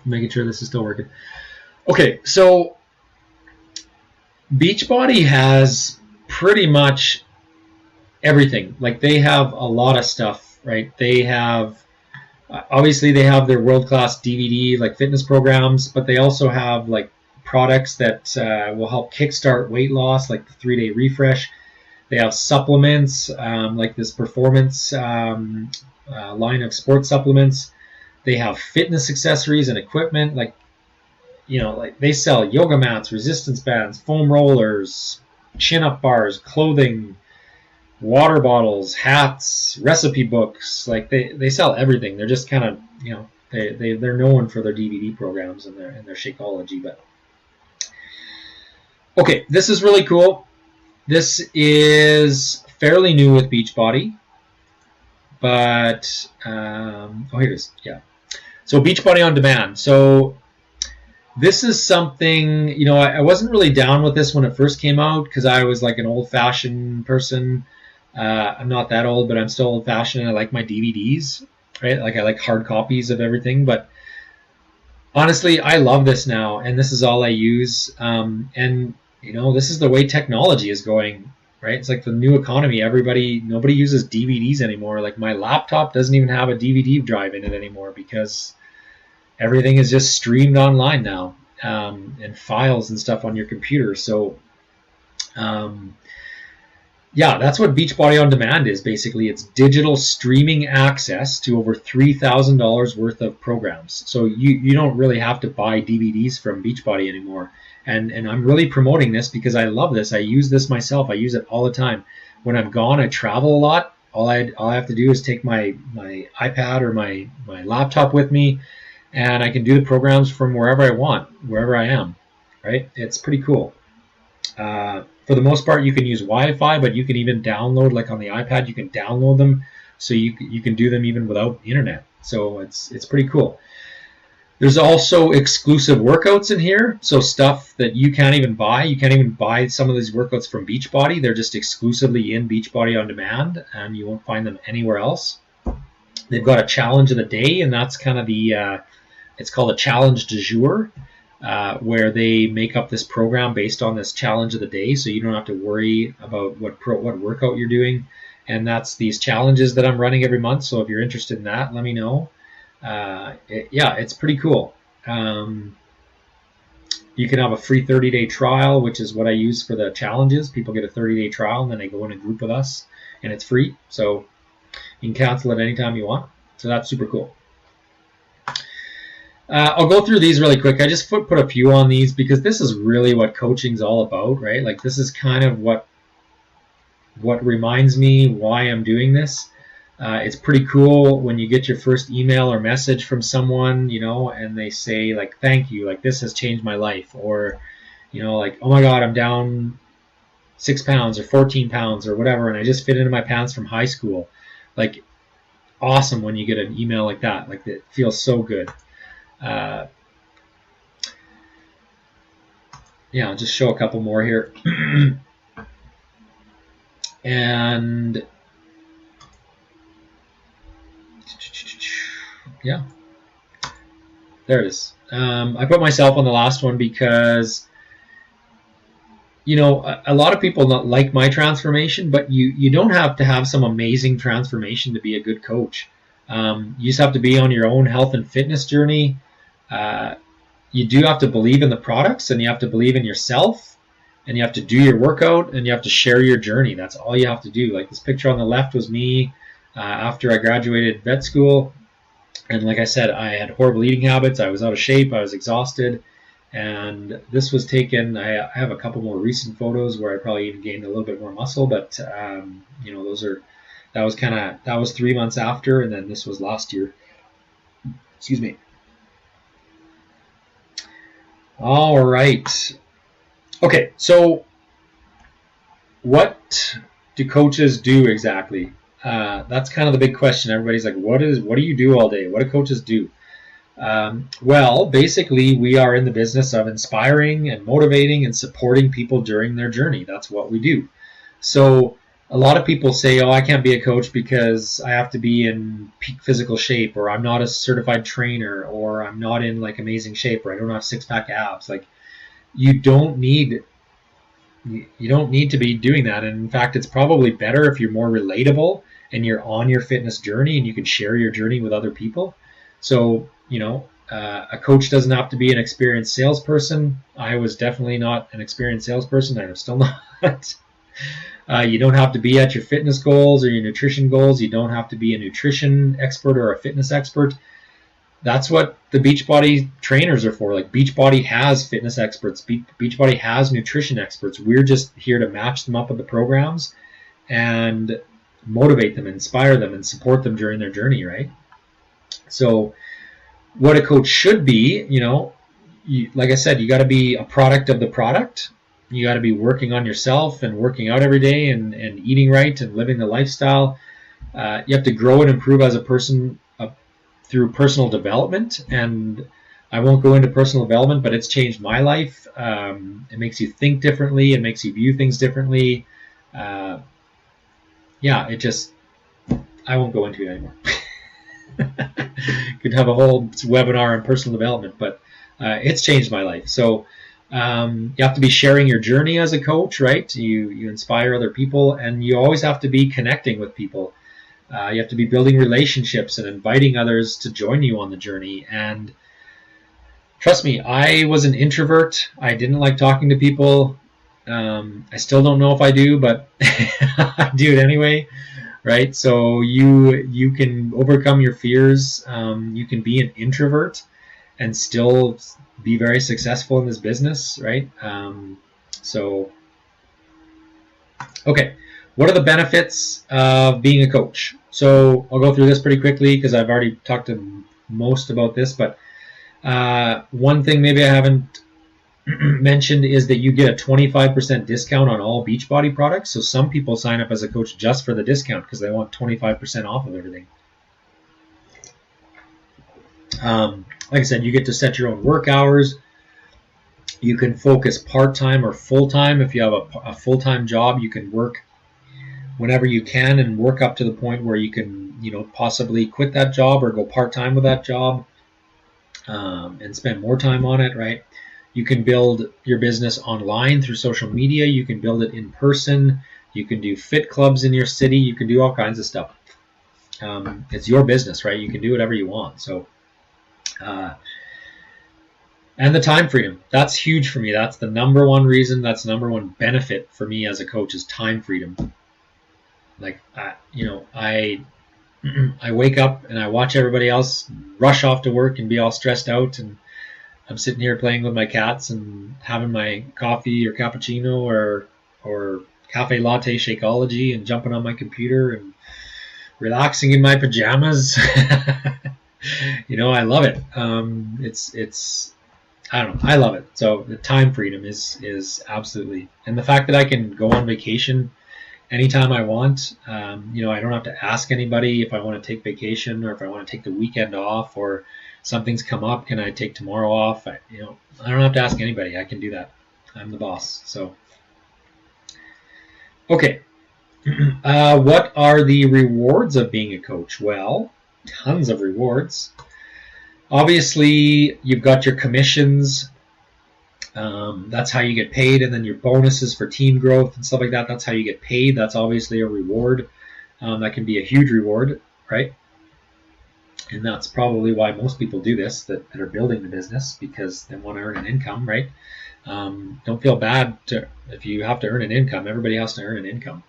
making sure this is still working. Okay, so Beachbody has pretty much everything. Like they have a lot of stuff, right? They have, obviously they have their world-class DVD, like fitness programs, but they also have like products that will help kickstart weight loss, like the 3-day refresh. They have supplements, like this performance line of sports supplements. They have fitness accessories and equipment, like they sell yoga mats, resistance bands, foam rollers, chin-up bars, clothing, water bottles, hats, recipe books. Like they sell everything. They're just kind of, they're known for their DVD programs and their Shakeology. But okay, this is really cool. This is fairly new with Beachbody, but here it is. Yeah. So Beachbody on Demand. So this is something, I wasn't really down with this when it first came out because I was like an old-fashioned person. I'm not that old, but I'm still old-fashioned. I like my DVDs, right? Like I like hard copies of everything. But honestly, I love this now, and this is all I use. And this is the way technology is going, right? It's like the new economy. Nobody uses DVDs anymore. Like my laptop doesn't even have a DVD drive in it anymore because everything is just streamed online now, and files and stuff on your computer. So, yeah, that's what Beachbody On Demand is. Basically, it's digital streaming access to over $3,000 worth of programs. So you don't really have to buy DVDs from Beachbody anymore. And I'm really promoting this because I love this. I use this myself. I use it all the time. When I'm gone, I travel a lot. All I have to do is take my iPad or my laptop with me, and I can do the programs from wherever I want, wherever I am, right? It's pretty cool. For the most part, you can use Wi-Fi, but you can even download, like on the iPad, you can download them, so you can do them even without the internet. So it's pretty cool. There's also exclusive workouts in here, so stuff that you can't even buy. You can't even buy some of these workouts from Beachbody. They're just exclusively in Beachbody On Demand, and you won't find them anywhere else. They've got a challenge of the day, and that's kind of it's called a challenge du jour, where they make up this program based on this challenge of the day, so you don't have to worry about what workout you're doing. And that's these challenges that I'm running every month. So if you're interested in that, let me know. It's pretty cool. You can have a free 30-day trial, which is what I use for the challenges. People get a 30-day trial, and then they go in a group with us, and it's free. So you can cancel it anytime you want. So that's super cool. I'll go through these really quick. I just put a few on these because this is really what coaching's all about, right? Like, this is kind of what reminds me why I'm doing this. It's pretty cool when you get your first email or message from someone, and they say, like, thank you, like, this has changed my life, or, like, oh my God, I'm down 6 pounds or 14 pounds or whatever, and I just fit into my pants from high school. Like, awesome when you get an email like that. Like, it feels so good. I'll just show a couple more here. And yeah, there it is. I put myself on the last one because, a lot of people not like my transformation, but you don't have to have some amazing transformation to be a good coach. You just have to be on your own health and fitness journey. You do have to believe in the products, and you have to believe in yourself, and you have to do your workout, and you have to share your journey. That's all you have to do. Like, this picture on the left was me after I graduated vet school. And like I said, I had horrible eating habits. I was out of shape. I was exhausted. And this was taken, I have a couple more recent photos where I probably even gained a little bit more muscle, but that was 3 months after, and then this was last year. Excuse me. All right. Okay, so what do coaches do exactly? That's kind of the big question. Everybody's like, what do you do all day? What do coaches do? Well, basically, we are in the business of inspiring and motivating and supporting people during their journey. That's what we do. So a lot of people say, oh, I can't be a coach because I have to be in peak physical shape, or I'm not a certified trainer, or I'm not in like amazing shape, or I don't have six-pack abs. Like, you don't need to be doing that. And in fact, it's probably better if you're more relatable and you're on your fitness journey and you can share your journey with other people. So, a coach doesn't have to be an experienced salesperson. I was definitely not an experienced salesperson. I'm still not. You don't have to be at your fitness goals or your nutrition goals. You don't have to be a nutrition expert or a fitness expert. That's what the Beachbody trainers are for. Like, Beachbody has fitness experts. Beachbody has nutrition experts. We're just here to match them up with the programs and motivate them, inspire them, and support them during their journey, right? So what a coach should be, like I said, you got to be a product of the product. You got to be working on yourself and working out every day and eating right and living the lifestyle. You have to grow and improve as a person through personal development. And I won't go into personal development, but it's changed my life. It makes you think differently. It makes you view things differently. I won't go into it anymore. Could have a whole webinar on personal development, but it's changed my life. So you have to be sharing your journey as a coach, right? You inspire other people, and you always have to be connecting with people. You have to be building relationships and inviting others to join you on the journey. And trust me, I was an introvert. I didn't like talking to people. I still don't know if I do, but I do it anyway. Right? So you can overcome your fears. You can be an introvert and still be very successful in this business, right? Okay. What are the benefits of being a coach? So I'll go through this pretty quickly because I've already talked to most about this, but one thing maybe I haven't mentioned is that you get a 25% discount on all Beachbody products. So some people sign up as a coach just for the discount because they want 25% off of everything. Like I said, you get to set your own work hours. You can focus part-time or full-time. If you have a full-time job, you can work whenever you can and work up to the point where you can, possibly quit that job or go part-time with that job and spend more time on it, right? You can build your business online through social media. You can build it in person. You can do fit clubs in your city. You can do all kinds of stuff. It's your business, right? You can do whatever you want. So And the time freedom. That's huge for me. That's the number one reason. That's the number one benefit for me as a coach is time freedom. Like, I wake up and I watch everybody else rush off to work and be all stressed out, and I'm sitting here playing with my cats and having my coffee or cappuccino or cafe latte Shakeology and jumping on my computer and relaxing in my pajamas. I love it. It's I don't know. I love it. So the time freedom is absolutely, and the fact that I can go on vacation anytime I want. I don't have to ask anybody if I want to take vacation or if I want to take the weekend off or something's come up. Can I take tomorrow off? I don't have to ask anybody. I can do that. I'm the boss. So, okay. What are the rewards of being a coach? Well, tons of rewards. Obviously, you've got your commissions. That's how you get paid, and then your bonuses for team growth and stuff like that. That's how you get paid. That's obviously a reward. That can be a huge reward, right? And that's probably why most people do this that are building the business, because they want to earn an income, right? Don't feel bad if you have to earn an income. Everybody has to earn an income.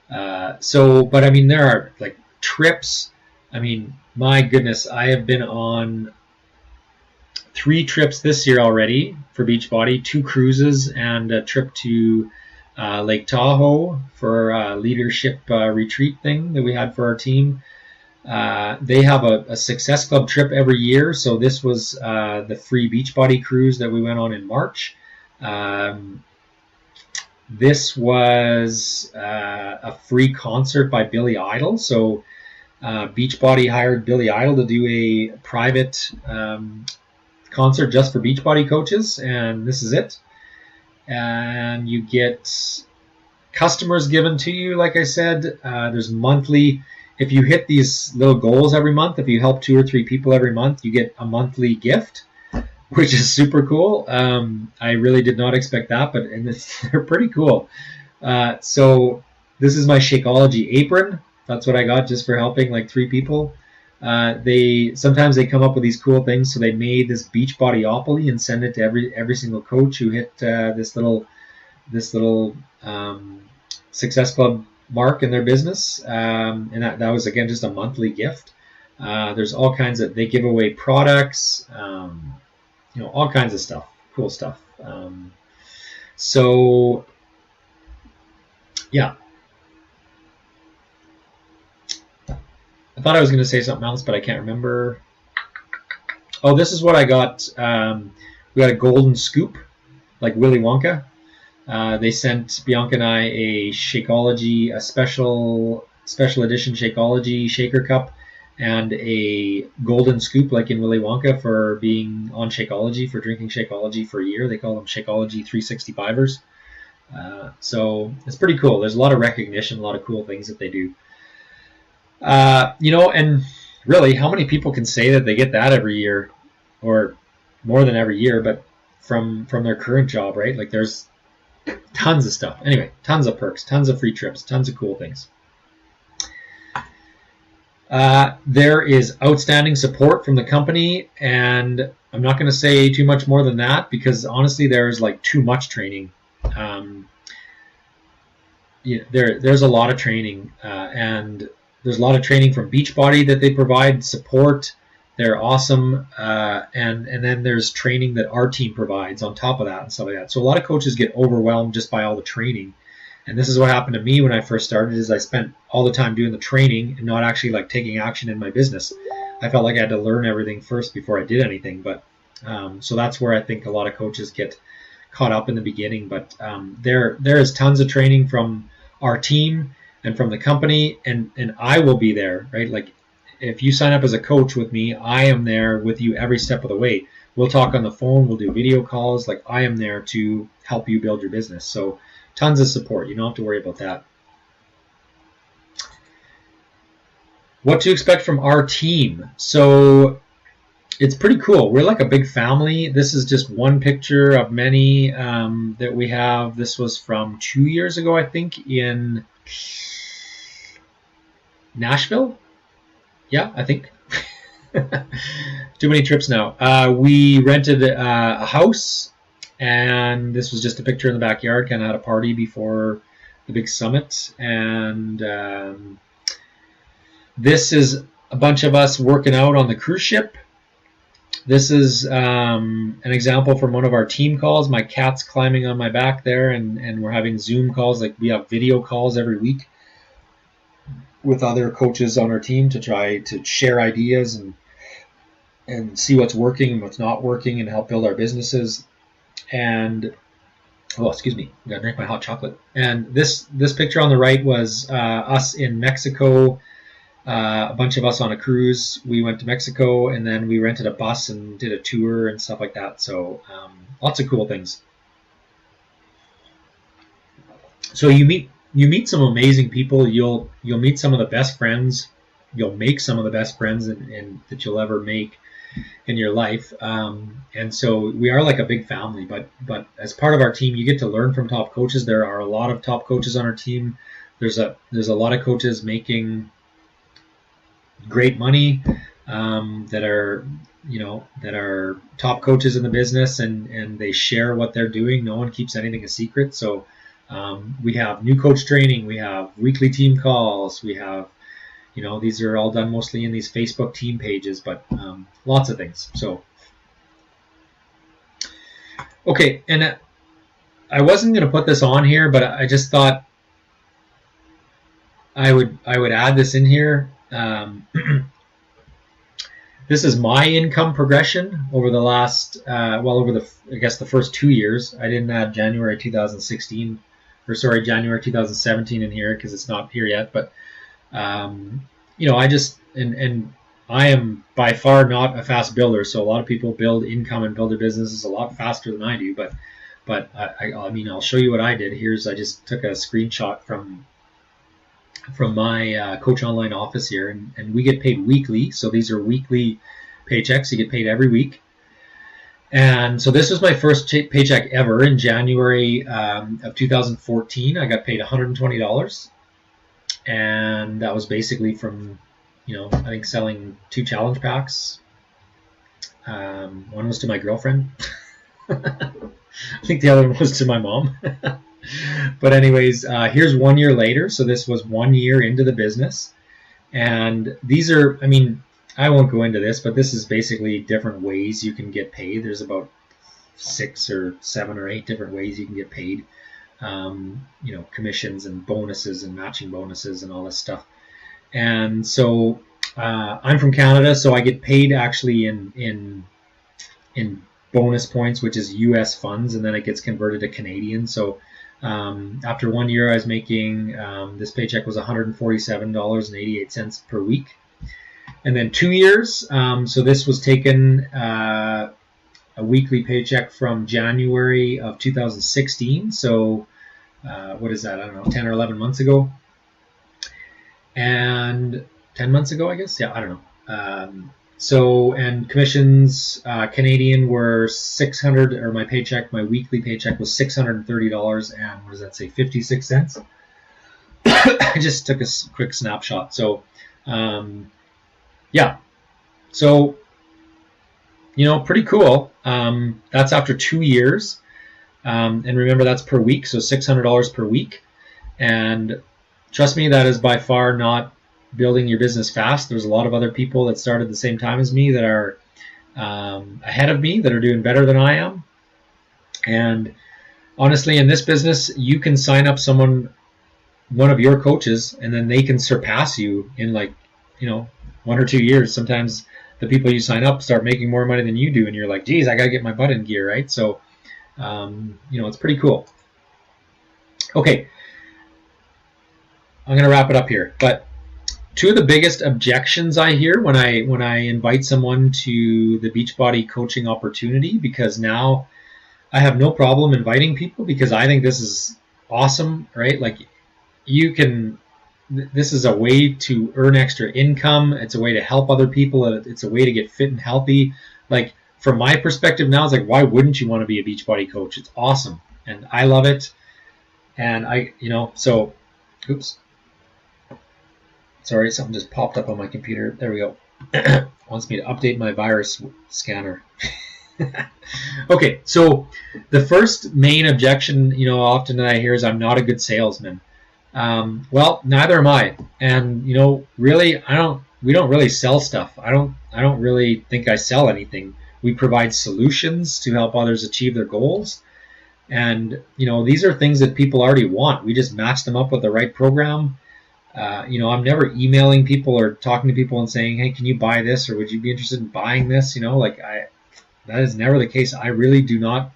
But I mean, there are like trips. I mean, my goodness, I have been on 3 trips this year already for Beachbody, 2 cruises and a trip to Lake Tahoe for a leadership retreat thing that we had for our team. They have a Success Club trip every year, so this was the free Beachbody cruise that we went on in March. This was a free concert by Billy Idol, so Beachbody hired Billy Idol to do a private concert just for Beachbody coaches, and this is it. And you get customers given to you, like I said. There's monthly. If you hit these little goals every month, if you help 2 or 3 people every month, you get a monthly gift, which is super cool. I really did not expect that, but they're pretty cool. So this is my Shakeology apron. That's what I got just for helping like 3 people. Sometimes they come up with these cool things, so they made this Beachbodyopoly and send it to every single coach who hit this little Success Club mark in their business, and that was again just a monthly gift. There's all kinds of, they give away products, all kinds of stuff, cool stuff. So yeah. I thought I was going to say something else, but I can't remember. Oh, this is what I got. We got a golden scoop, like Willy Wonka. They sent Bianca and I a Shakeology, a special edition Shakeology shaker cup, and a golden scoop, like in Willy Wonka, for being on Shakeology, for drinking Shakeology for a year. They call them Shakeology 365ers. So it's pretty cool. There's a lot of recognition, a lot of cool things that they do. And really, how many people can say that they get that every year, or more than every year, but from their current job, right? Like, there's tons of stuff. Anyway, tons of perks, tons of free trips, tons of cool things. There is outstanding support from the company, and I'm not going to say too much more than that, because honestly, there's like too much training. There's a lot of training, and there's a lot of training from Beachbody that they provide support. They're awesome. And then there's training that our team provides on top of that and stuff like that. So a lot of coaches get overwhelmed just by all the training. And this is what happened to me when I first started, is I spent all the time doing the training and not actually like taking action in my business. I felt like I had to learn everything first before I did anything. But so that's where I think a lot of coaches get caught up in the beginning. But there is tons of training from our team and from the company, and I will be there, right? Like, if you sign up as a coach with me, I am there with you every step of the way. We'll talk on the phone, we'll do video calls. Like, I am there to help you build your business. So tons of support. You don't have to worry about that. What to expect from our team. So it's pretty cool. We're like a big family. This is just one picture of many that we have. This was from 2 years ago, I think, in Nashville. Yeah, I think. Too many trips now. We rented a house, and this was just a picture in the backyard. Kind of had a party before the big summit, and this is a bunch of us working out on the cruise ship. This is an example from one of our team calls. My cat's climbing on my back there, and we're having Zoom calls. Like, we have video calls every week with other coaches on our team to try to share ideas and see what's working and what's not working and help build our businesses. And excuse me, I gotta drink my hot chocolate. And this picture on the right was us in Mexico. A bunch of us on a cruise. We went to Mexico, and then we rented a bus and did a tour and stuff like that. So lots of cool things. So you meet some amazing people. You'll meet some of the best friends. You'll make some of the best friends that you'll ever make in your life. And so we are like a big family. But as part of our team, you get to learn from top coaches. There are a lot of top coaches on our team. There's a lot of coaches making great money that are top coaches in the business, and they share what they're doing. No one keeps anything a secret. So we have new coach training, we have weekly team calls, we have, these are all done mostly in these Facebook team pages, but lots of things. So okay, and I wasn't going to put this on here, but I just thought I would add this in here. This is my income progression over the last, the first 2 years. I didn't add January 2017 in here because it's not here yet. But, I just, and I am by far not a fast builder. So a lot of people build income and build their businesses a lot faster than I do. But I'll show you what I did. I just took a screenshot from my Coach Online office here, and we get paid weekly. So these are weekly paychecks. You get paid every week. And so this was my first paycheck ever in January of 2014. I got paid $120. And that was basically from, I think selling 2 challenge packs. One was to my girlfriend. I think the other one was to my mom. But anyways, here's 1 year later. So this was 1 year into the business. And these are, I won't go into this, but this is basically different ways you can get paid. There's about 6 or 7 or 8 different ways you can get paid. Commissions and bonuses and matching bonuses and all this stuff. And so I'm from Canada, so I get paid actually in bonus points, which is US funds, and then it gets converted to Canadian. So after 1 year, I was making, this paycheck was $147.88 per week. And then 2 years, so this was taken a weekly paycheck from January of 2016. So what is that? I don't know, 10 or 11 months ago. And 10 months ago, I guess? Yeah, I don't know. And commissions, Canadian were 600, or my weekly paycheck was $630, and what does that say, 56 cents? I just took a quick snapshot. So, yeah. So, pretty cool. That's after 2 years. And remember, that's per week, so $600 per week. And trust me, that is by far not building your business fast. There's a lot of other people that started the same time as me that are ahead of me, that are doing better than I am. And honestly, in this business, you can sign up one of your coaches, and then they can surpass you in 1 or 2 years. Sometimes the people you sign up start making more money than you do, and you're like, geez, I got to get my butt in gear, right? So, it's pretty cool. Okay, I'm going to wrap it up here. But 2 of the biggest objections I hear when I invite someone to the Beachbody coaching opportunity, because now I have no problem inviting people because I think this is awesome, right? Like, this is a way to earn extra income. It's a way to help other people. It's a way to get fit and healthy. Like, from my perspective now, it's like, why wouldn't you want to be a Beachbody coach? It's awesome. And I love it. And oops. Sorry, something just popped up on my computer. There we go. Wants me to update my virus scanner. Okay, so the first main objection, often that I hear is I'm not a good salesman. Well, neither am I. And really, we don't really sell stuff. I don't really think I sell anything. We provide solutions to help others achieve their goals. And these are things that people already want. We just match them up with the right program. I'm never emailing people or talking to people and saying, "Hey, can you buy this?" or "Would you be interested in buying this?" That is never the case. I really do not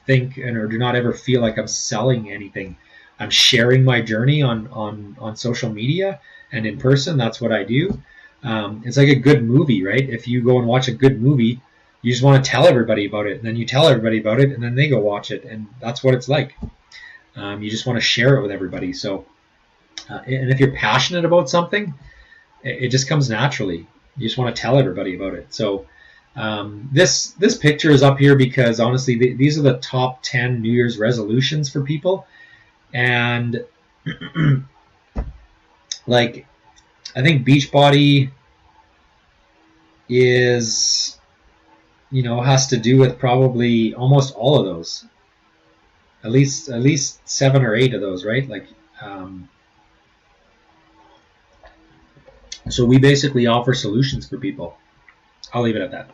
think or do not ever feel like I'm selling anything. I'm sharing my journey on social media and in person. That's what I do. It's like a good movie, right? If you go and watch a good movie, you just want to tell everybody about it, and then you tell everybody about it, and then they go watch it, and that's what it's like. You just want to share it with everybody. So, and if you're passionate about something, it just comes naturally. You just want to tell everybody about it. So, this picture is up here because honestly, these are the top 10 New Year's resolutions for people, and like I think Beachbody is has to do with probably almost all of those, at least 7 or 8 of those, right? So we basically offer solutions for people. I'll leave it at that.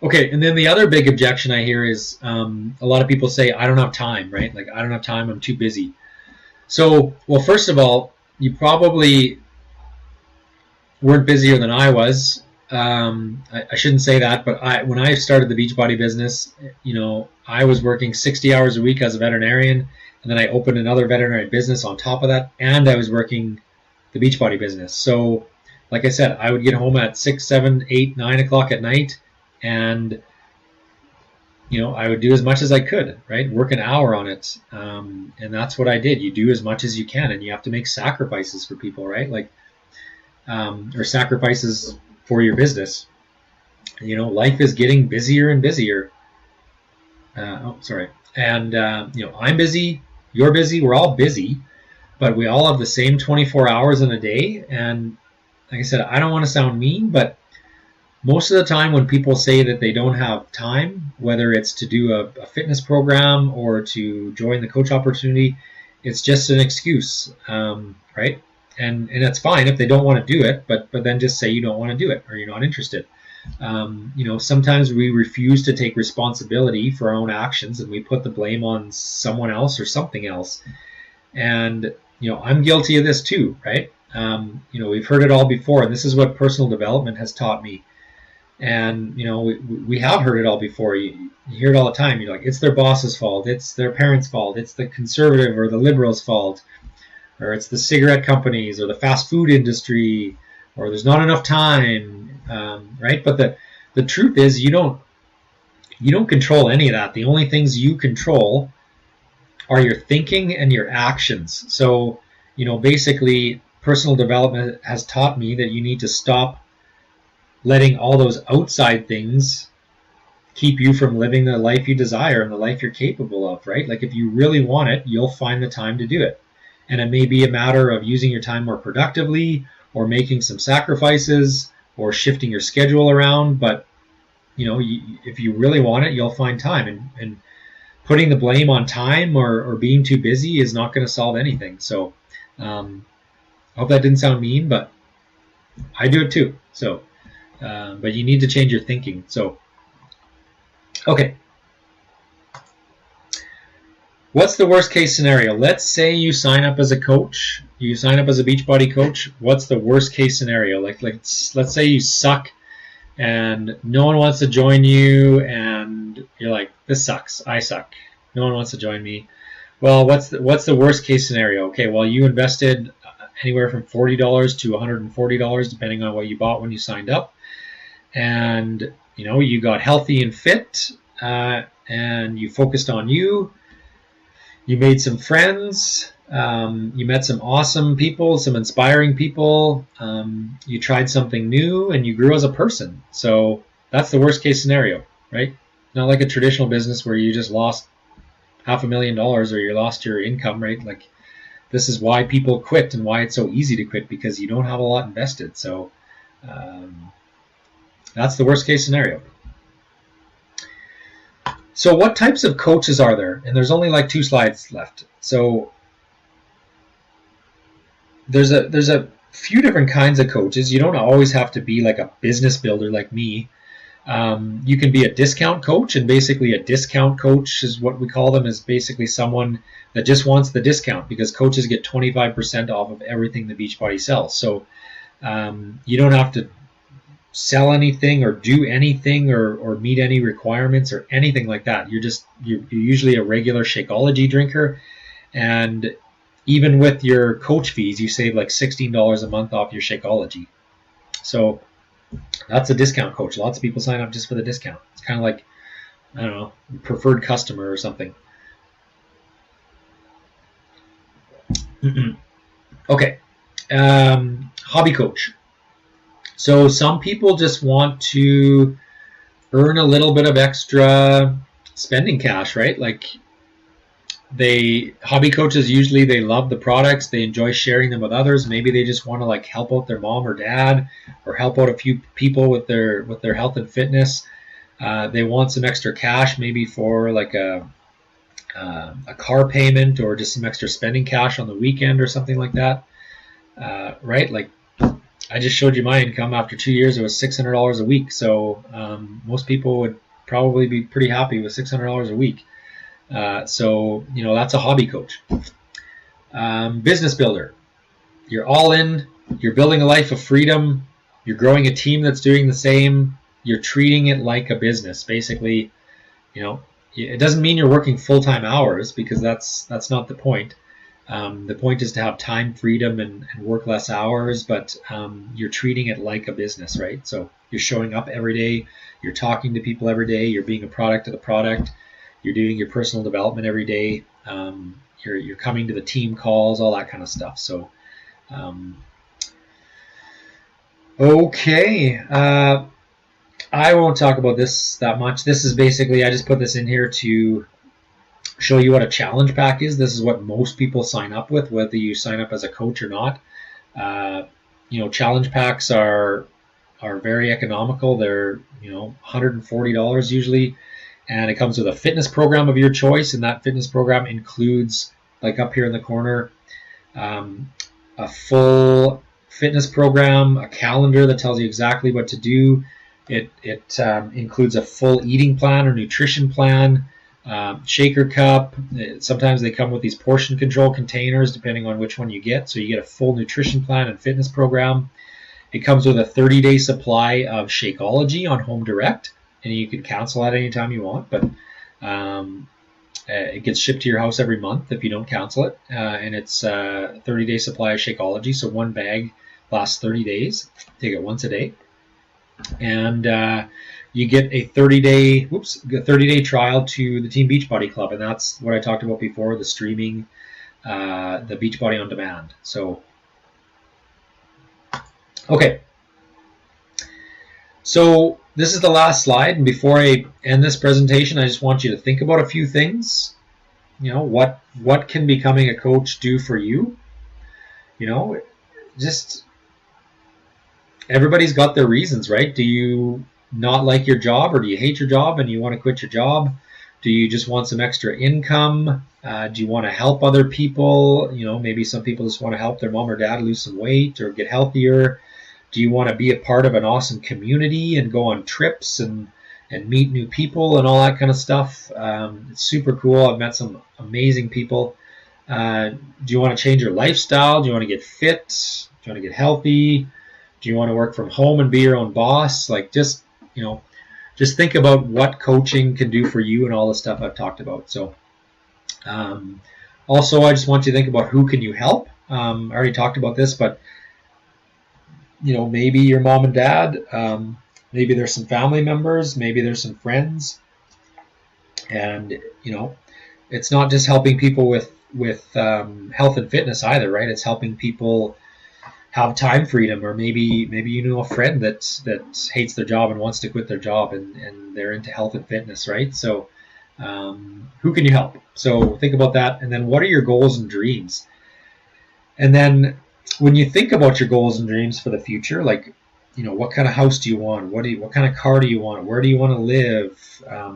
Okay, and then the other big objection I hear is a lot of people say, I don't have time, right? Like, I don't have time, I'm too busy. So, well, first of all, you probably weren't busier than I was. I shouldn't say that, but when I started the Beachbody business, I was working 60 hours a week as a veterinarian, and then I opened another veterinary business on top of that, and I was working the Beachbody business. So, like I said, I would get home at 6, 7, 8, 9 o'clock at night, and I would do as much as I could, right? Work an hour on it, and that's what I did. You do as much as you can, and you have to make sacrifices for people, right? Or sacrifices for your business. Life is getting busier and busier. And I'm busy, you're busy, we're all busy, but we all have the same 24 hours in a day. And like I said, I don't want to sound mean, but most of the time when people say that they don't have time, whether it's to do a fitness program or to join the coach opportunity, it's just an excuse, right? And it's fine if they don't want to do it, but then just say you don't want to do it or you're not interested. Sometimes we refuse to take responsibility for our own actions and we put the blame on someone else or something else. And, I'm guilty of this too, right? We've heard it all before, and this is what personal development has taught me. And, we have heard it all before. You hear it all the time. You're like, it's their boss's fault. It's their parents' fault. It's the conservative or the liberal's fault. Or it's the cigarette companies or the fast food industry, or there's not enough time, right? But the truth is you don't control any of that. The only things you control are your thinking and your actions. So, basically personal development has taught me that you need to stop letting all those outside things keep you from living the life you desire and the life you're capable of, right? Like if you really want it, you'll find the time to do it. And it may be a matter of using your time more productively or making some sacrifices or shifting your schedule around. But, if you really want it, you'll find time. And putting the blame on time or being too busy is not going to solve anything. So I hope that didn't sound mean, but I do it too. So, but you need to change your thinking. So, okay. What's the worst case scenario? Let's say you sign up as a coach. You sign up as a Beachbody coach. What's the worst case scenario? Let's say you suck and no one wants to join you and you're like, this sucks. I suck. No one wants to join me. Well, what's the worst case scenario? Okay, well, you invested anywhere from $40 to $140 depending on what you bought when you signed up. And, you got healthy and fit and you focused on you. You made some friends, you met some awesome people, some inspiring people, you tried something new, and you grew as a person. So that's the worst case scenario, right? Not like a traditional business where you just lost $500,000 or you lost your income, right? Like this is why people quit and why it's so easy to quit, because you don't have a lot invested. So That's the worst case scenario. So what types of coaches are there? And there's only like 2 slides left. So there's a few different kinds of coaches. You don't always have to be like a business builder like me. You can be a discount coach, and basically a discount coach is what we call them, is basically someone that just wants the discount, because coaches get 25% off of everything the Beachbody sells. So you don't have to sell anything or do anything or meet any requirements or anything like that. You're usually a regular Shakeology drinker, and even with your coach fees, you save like $16 a month off your Shakeology. So that's a discount coach. Lots of people sign up just for the discount. It's kind of like, I don't know, preferred customer or something. Okay. Hobby coach. So some people just want to earn a little bit of extra spending cash, right? Like hobby coaches, usually they love the products, they enjoy sharing them with others. Maybe they just want to like help out their mom or dad, or help out a few people with their health and fitness. They want some extra cash, maybe for like a car payment, or just some extra spending cash on the weekend or something like that. Right? Like I just showed you my income. After 2 years, it was $600 a week. So most people would probably be pretty happy with $600 a week. So, that's a hobby coach. Business builder. You're all in. You're building a life of freedom. You're growing a team that's doing the same. You're treating it like a business. Basically, it doesn't mean you're working full-time hours, because that's not the point. The point is to have time freedom and work less hours, but you're treating it like a business, right? So you're showing up every day. You're talking to people every day. You're being a product of the product. You're doing your personal development every day. You're coming to the team calls, all that kind of stuff. So, okay. I won't talk about this that much. This is basically, I just put this in here to show you what a challenge pack is. This is what most people sign up with, whether you sign up as a coach or not. Challenge packs are very economical. They're $140 usually. And it comes with a fitness program of your choice, and that fitness program includes, like up here in the corner, a full fitness program, a calendar that tells you exactly what to do. It includes a full eating plan or nutrition plan, shaker cup. Sometimes they come with these portion control containers, depending on which one you get. So you get a full nutrition plan and fitness program. It comes with a 30-day supply of Shakeology on Home Direct, and you can cancel at any time you want, but it gets shipped to your house every month if you don't cancel it, and it's a 30-day supply of Shakeology, so one bag lasts 30 days. Take it once a day, and you get a 30-day trial to the Team Beachbody Club, and that's what I talked about before, the streaming, the Beachbody on Demand. So, okay. So this is the last slide, and before I end this presentation, I just want you to think about a few things. What can becoming a coach do for you? Just everybody's got their reasons, right? Do you not like your job, or do you hate your job and you want to quit your job? Do you just want some extra income? Do you want to help other people? Maybe some people just want to help their mom or dad lose some weight or get healthier. Do you want to be a part of an awesome community and go on trips and meet new people and all that kind of stuff? It's super cool. I've met some amazing people. Do you want to change your lifestyle? Do you want to get fit? Do you want to get healthy? Do you want to work from home and be your own boss? Like, just think about what coaching can do for you and all the stuff I've talked about. So, also, I just want you to think about who can you help. I already talked about this, but maybe your mom and dad, maybe there's some family members, maybe there's some friends, and it's not just helping people with health and fitness either, right? It's helping people have time freedom, or maybe a friend that hates their job and wants to quit their job, and they're into health and fitness, right? So who can you help? So think about that, and then what are your goals and dreams? And then when you think about your goals and dreams for the future, like, what kind of house do you want? What kind of car do you want? Where do you want to live?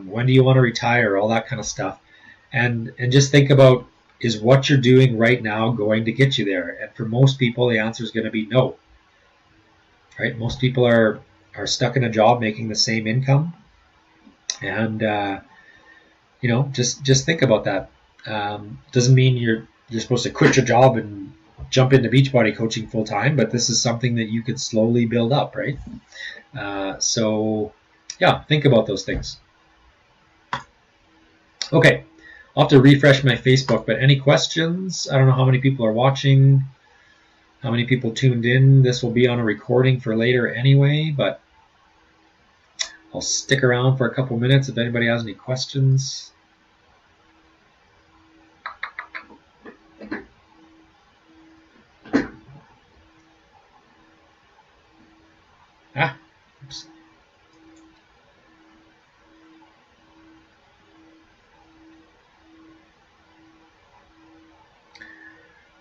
When do you want to retire? All that kind of stuff. And just think about, is what you're doing right now going to get you there? And for most people, the answer is going to be no. Right? Most people are stuck in a job making the same income, and just think about that. Doesn't mean you're supposed to quit your job and jump into Beachbody coaching full time, but this is something that you could slowly build up, right? So yeah, think about those things. Okay, I'll have to refresh my Facebook, but any questions? I don't know how many people are watching, how many people tuned in. This will be on a recording for later anyway, but I'll stick around for a couple minutes if anybody has any questions. Oops.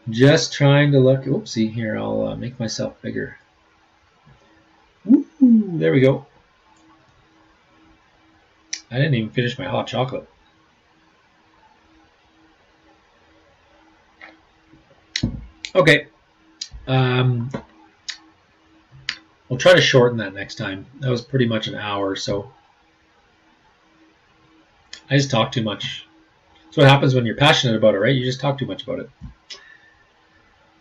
Just trying to look. Oopsie, here, I'll make myself bigger. Woo, there we go. I didn't even finish my hot chocolate. Okay. We'll try to shorten that next time. That was pretty much an hour, so I just talk too much. That's what happens when you're passionate about it, right? You just talk too much about it.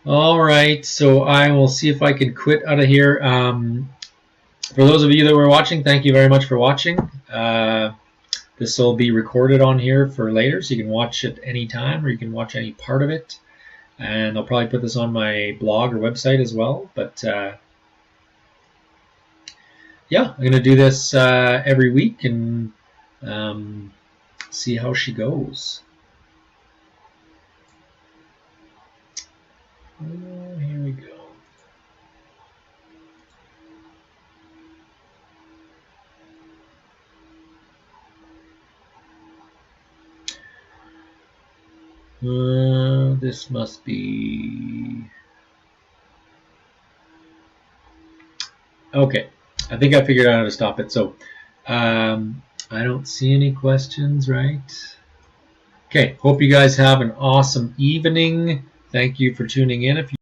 All right, so I will see if I can quit out of here. For those of you that were watching, thank you very much for watching. This will be recorded on here for later, so you can watch it anytime, or you can watch any part of it. And I'll probably put this on my blog or website as well. But yeah, I'm going to do this every week and see how she goes. Here we go. This must be... Okay, I think I figured out how to stop it. So I don't see any questions, right? Okay, hope you guys have an awesome evening. Thank you for tuning in. If you